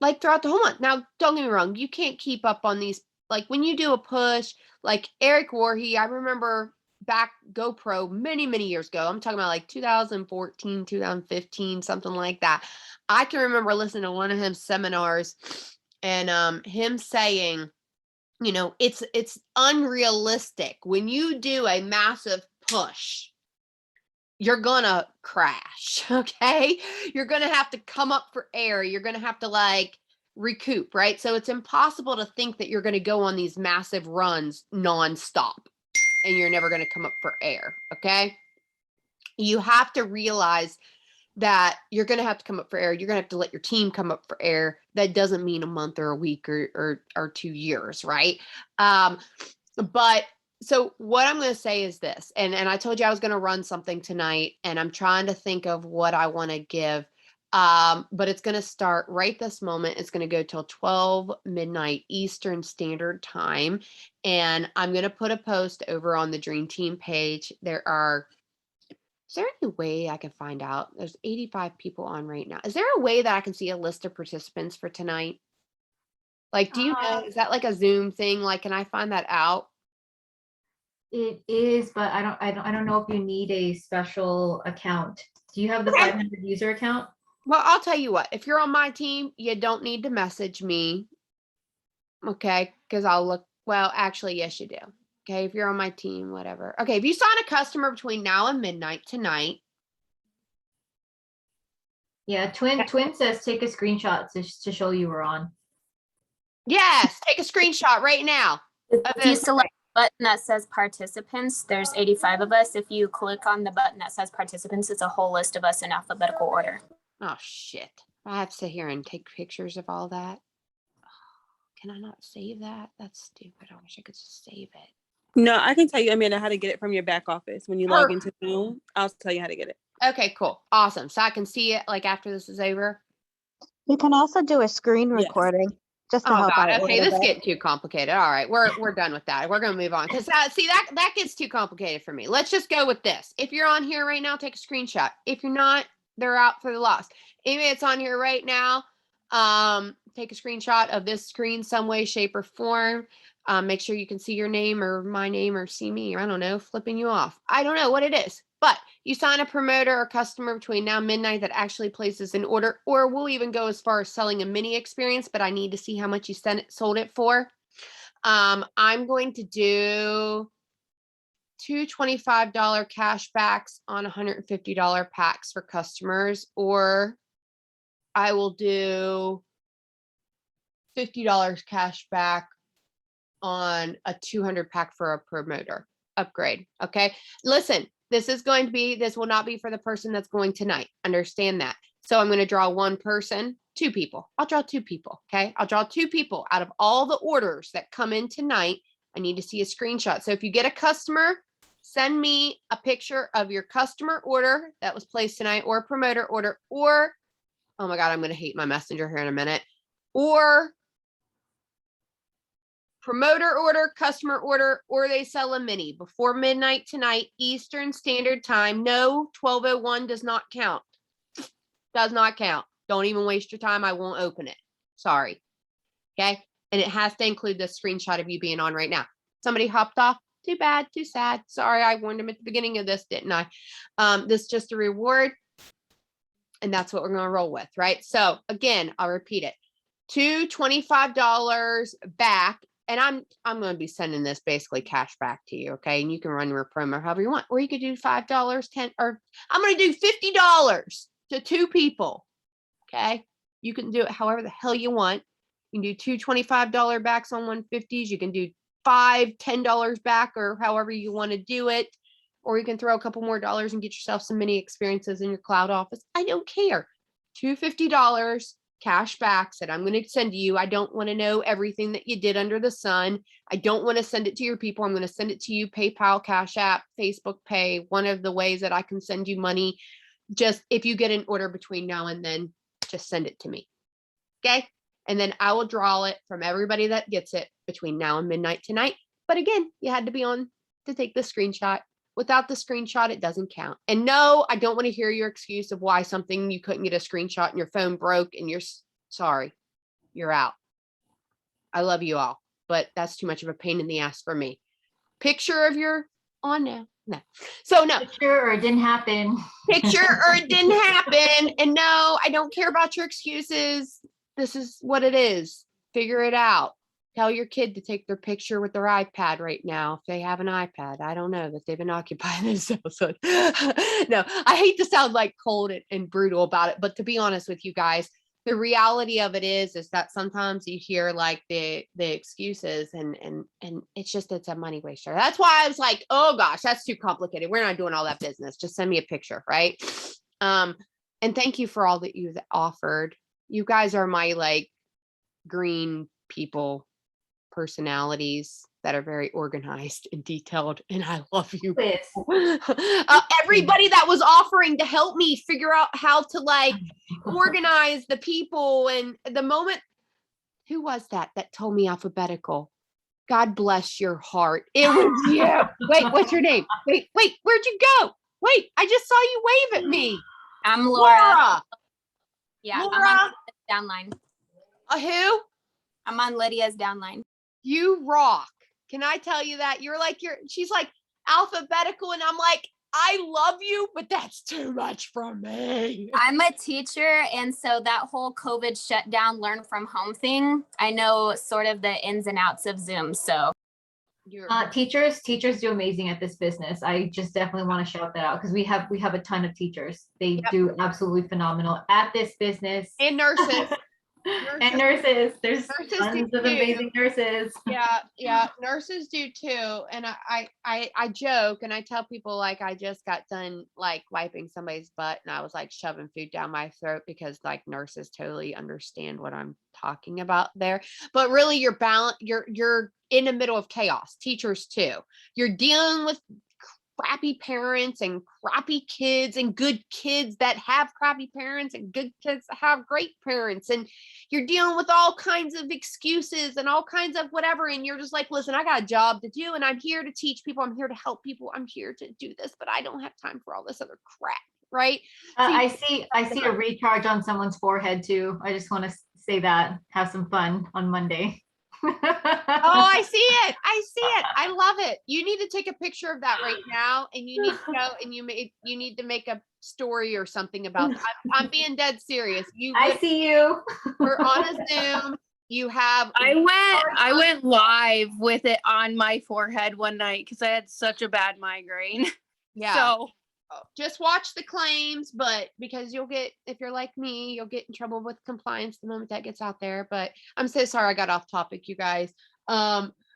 like throughout the whole month. Now, don't get me wrong, you can't keep up on these. Like when you do a push, like Eric Voorhees, I remember back GoPro many, many years ago. I'm talking about like 2014, 2015, something like that. I can remember listening to one of his seminars and him saying, you know, it's unrealistic when you do a massive push, you're gonna crash. Okay, you're gonna have to come up for air, you're gonna have to like recoup, right? So it's impossible to think that you're going to go on these massive runs nonstop and you're never going to come up for air. Okay, you have to realize that you're going to have to come up for air. You're going to have to let your team come up for air. That doesn't mean a month or a week or 2 years, right? But so what I'm going to say is this, and I told you I was going to run something tonight, and I'm trying to think of what I want to give. But it's going to start right this moment. It's going to go till 12 midnight Eastern Standard Time. And I'm going to put a post over on the Dream Team page. Is there any way I can find out? There's 85 people on right now. Is there a way that I can see a list of participants for tonight? Like, do you know, is that like a Zoom thing? Like, can I find that out? It is, but I don't know if you need a special account. Do you have the 500 user account? Well, I'll tell you what, if you're on my team, you don't need to message me. Okay. Because I'll look, well, actually, yes, you do. Okay. If you're on my team, whatever. Okay. If you sign a customer between now and midnight tonight. Yeah. Twin says take a screenshot to show you were on. Yes. Take a screenshot right now. If you select the button that says participants, there's 85 of us. If you click on the button that says participants, it's a whole list of us in alphabetical order. Oh, shit. I have to sit here and take pictures of all that. Can I not save that? That's stupid. I wish I could just save it. No, I can tell you, Amanda, how to get it from your back office. When you log into Zoom, I'll tell you how to get it. Okay, cool. Awesome. So I can see it like after this is over. You can also do a screen recording just to Oh help God. out. Okay, this is getting too complicated. All right, we're done with that. We're gonna move on because that gets too complicated for me. Let's just go with this. If you're on here right now, take a screenshot. If you're not, they're out for the loss. Anybody that's on here right now, take a screenshot of this screen some way, shape, or form. Make sure you can see your name or my name or see me, or I don't know, flipping you off. I don't know what it is, but you sign a promoter or customer between now and midnight that actually places an order, or we'll even go as far as selling a mini experience, but I need to see how much you sold it for. I'm going to do two $25 cash backs on $150 packs for customers, or I will do $50 cash back on a 200 pack for a promoter upgrade. Okay. Listen, this will not be for the person that's going tonight. Understand that. So I'm going to draw one person, 2 people. I'll draw 2 people. Okay. I'll draw 2 people out of all the orders that come in tonight. I need to see a screenshot. So if you get a customer, send me a picture of your customer order that was placed tonight, or a promoter order, or, oh my God, I'm going to hate my messenger here in a minute, or promoter order, customer order, or they sell a mini before midnight tonight, Eastern Standard Time. No, 12:01 does not count. Does not count. Don't even waste your time. I won't open it. Sorry. Okay. And it has to include the screenshot of you being on right now. Somebody hopped off. Too bad. Too sad. Sorry. I warned them at the beginning of this, didn't I? This is just a reward. And that's what we're going to roll with, right? So again, I'll repeat it. $2 $25 back. And I'm going to be sending this basically cash back to you. Okay. And you can run your promo however you want, or you could do $5, 10, or I'm going to do $50 to 2 people. Okay. You can do it however the hell you want. You can do 2 $25 backs on 150s. You can do $5, $10 back, or however you want to do it. Or you can throw a couple more dollars and get yourself some mini experiences in your cloud office. I don't care. $250 cash backs that I'm going to send to you. I don't want to know everything that you did under the sun. I don't want to send it to your people. I'm going to send it to you, PayPal, Cash App, Facebook Pay, one of the ways that I can send you money. Just if you get an order between now and then, just send it to me. Okay. And then I will draw it from everybody that gets it between now and midnight tonight. But again, you had to be on to take the screenshot. Without the screenshot, it doesn't count. And no, I don't want to hear your excuse of why something you couldn't get a screenshot and your phone broke and you're sorry. you're out. I love you all, but that's too much of a pain in the ass for me. Picture of your on now. No. So no. Picture or it didn't happen. Picture or it didn't happen. And no, I don't care about your excuses. This is what it is. Figure it out. Tell your kid to take their picture with their iPad right now. If they have an iPad, I don't know, but they've been occupying themselves. So, no, I hate to sound like cold and brutal about it, but to be honest with you guys, the reality of it is that sometimes you hear like the excuses and it's a money waster. That's why I was like, oh gosh, that's too complicated. We're not doing all that business. Just send me a picture, right? And thank you for all that you've offered. You guys are my like green people personalities that are very organized and detailed, and I love you. Everybody that was offering to help me figure out how to like organize the people, and the moment, who was that told me alphabetical? God bless your heart. It was you. Wait, what's your name? Wait, where'd you go? Wait, I just saw you wave at me. I'm Laura. Yeah, Laura? I'm on Lydia's downline. Who? I'm on Lydia's downline. You rock. Can I tell you that? She's like alphabetical, and I'm like, I love you, but that's too much for me. I'm a teacher, and so that whole COVID shutdown, learn from home thing, I know sort of the ins and outs of Zoom. So teachers do amazing at this business. I just definitely want to shout that out because we have a ton of teachers. They do absolutely phenomenal at this business. And nurses. And nurses. There's nurses tons of amazing nurses. Yeah, nurses do too. And I joke and I tell people like I just got done like wiping somebody's butt and I was like shoving food down my throat because like nurses totally understand what I'm talking about there. But really you're in the middle of chaos. Teachers too. You're dealing with crappy parents and crappy kids and good kids that have crappy parents and good kids that have great parents, and you're dealing with all kinds of excuses and all kinds of whatever, and you're just like, listen, I got a job to do and I'm here to teach people, I'm here to help people, I'm here to do this, but I don't have time for all this other crap, right? I see a recharge on someone's forehead too. I just want to say that. Have some fun on Monday. Oh, I see it. I love it. You need to take a picture of that right now, and you need to go and you need to make a story or something about that. I'm being dead serious. I see you. We're on a Zoom. You have. I went live with it on my forehead one night because I had such a bad migraine. Yeah. So just watch the claims, but because if you're like me, you'll get in trouble with compliance the moment that gets out there. But I'm so sorry I got off topic, you guys.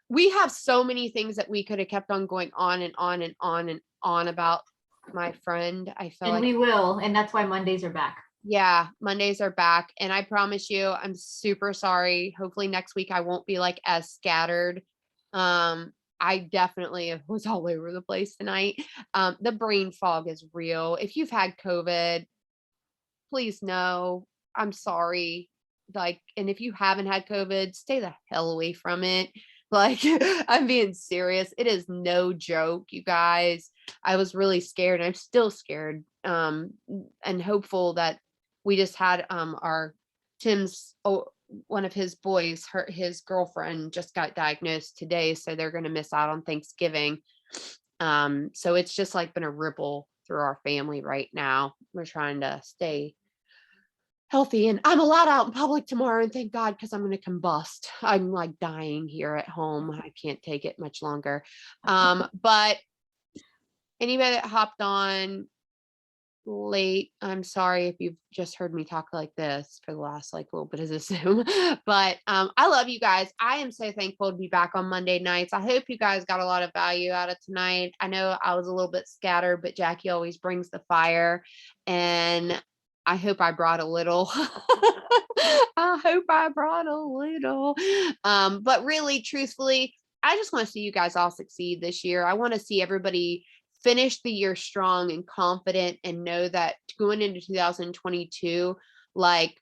We have so many things that we could have kept on going on and on and on and on about my friend. I feel like we will, and that's why Mondays are back. Yeah, Mondays are back, and I promise you, I'm super sorry. Hopefully next week I won't be like as scattered. I definitely was all over the place tonight. The brain fog is real. If you've had COVID, please know I'm sorry. Like, and if you haven't had COVID, stay the hell away from it. Like, I'm being serious. It is no joke, you guys. I was really scared. I'm still scared. And hopeful that we just had our Tim's one of his boys, his girlfriend just got diagnosed today, so they're going to miss out on Thanksgiving. So it's just like been a ripple through our family right now. We're trying to stay healthy, and I'm allowed out in public tomorrow, and thank God, because I'm going to combust. I'm like dying here at home. I can't take it much longer. But anybody that hopped on late, I'm sorry if you've just heard me talk like this for the last like little bit of the Zoom, but I love you guys. I am so thankful to be back on Monday nights. I hope you guys got a lot of value out of tonight. I know I was a little bit scattered, but Jackie always brings the fire, and I hope I brought a little. I hope I brought a little. But really, truthfully, I just want to see you guys all succeed this year. I want to see everybody finish the year strong and confident, and know that going into 2022, like,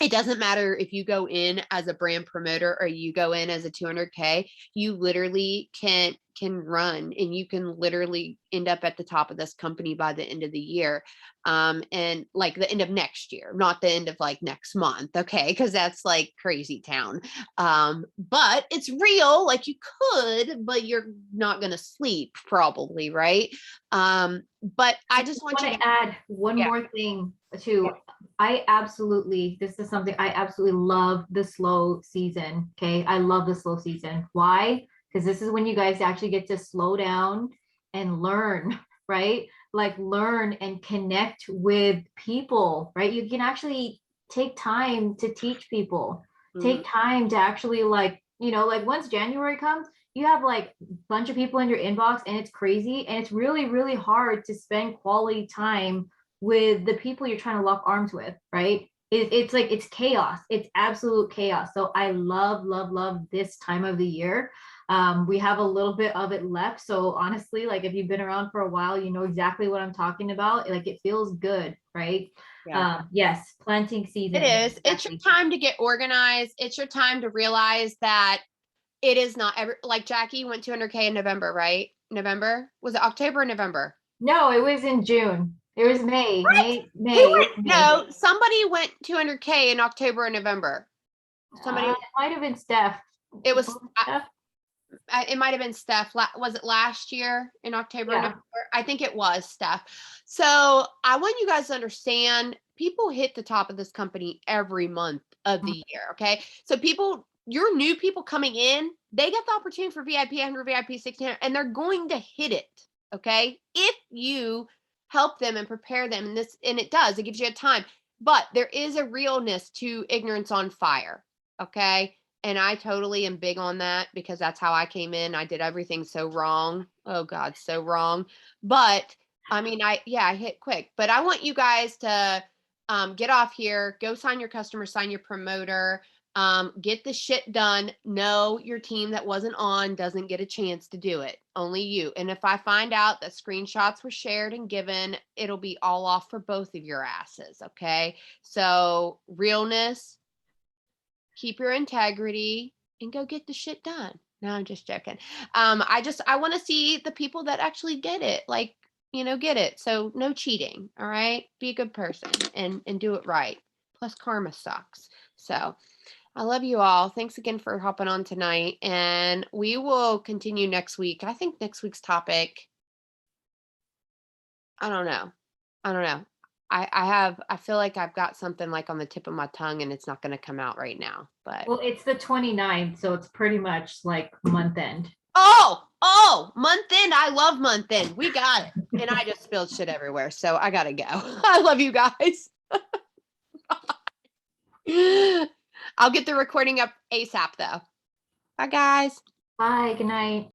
it doesn't matter if you go in as a brand promoter or you go in as a 200K, you literally can can run, and you can literally end up at the top of this company by the end of the year. And like the end of next year, not the end of like next month. Okay. Because that's like crazy town. But it's real. Like you could, but you're not going to sleep probably. Right. But I just want you to add one more thing too. This is something I absolutely love, the slow season. Okay. I love the slow season. Why? Because this is when you guys actually get to slow down and learn, right? Like learn and connect with people, right? You can actually take time to teach people, take time to actually like, like once January comes, you have like a bunch of people in your inbox and it's crazy. And it's really, really hard to spend quality time with the people you're trying to lock arms with, right? It's like, it's chaos. It's absolute chaos. So I love, love, love this time of the year. We have a little bit of it left. So honestly, like if you've been around for a while, you know exactly what I'm talking about. Like it feels good, right? Yeah. Yes, planting season. It is. It's your time to get organized. It's your time to realize that it is not ever like Jackie went 200K in November, right? November? Was it October or November? No, it was in June. It was May. May. No, somebody went 200K in October and November. Somebody. It might have been Steph. It was. Steph? It might have been Steph. Was it last year in October? Yeah. November? I think it was Steph. So I want you guys to understand, people hit the top of this company every month of the year. Okay. So your new people coming in, they get the opportunity for VIP 100, VIP 1600, and they're going to hit it. Okay. If you help them and prepare them, and it gives you a time, but there is a realness to ignorance on fire. Okay. And I totally am big on that because that's how I came in. I did everything so wrong. Oh God, so wrong. But I mean, I hit quick, but I want you guys to get off here, go sign your customer, sign your promoter, get the shit done. No, your team that wasn't on doesn't get a chance to do it. Only you. And if I find out that screenshots were shared and given, it'll be all off for both of your asses. Okay. So realness, keep your integrity, and go get the shit done. No, I'm just joking. I want to see the people that actually get it, like, get it. So no cheating. All right. Be a good person and do it right. Plus karma sucks. So I love you all. Thanks again for hopping on tonight. And we will continue next week. I think next week's topic, I don't know. I feel like I've got something like on the tip of my tongue and it's not going to come out right now, but. Well, it's the 29th, so it's pretty much like month end. Oh, month end. I love month end. We got it. And I just spilled shit everywhere. So I got to go. I love you guys. I'll get the recording up ASAP though. Bye guys. Bye. Good night.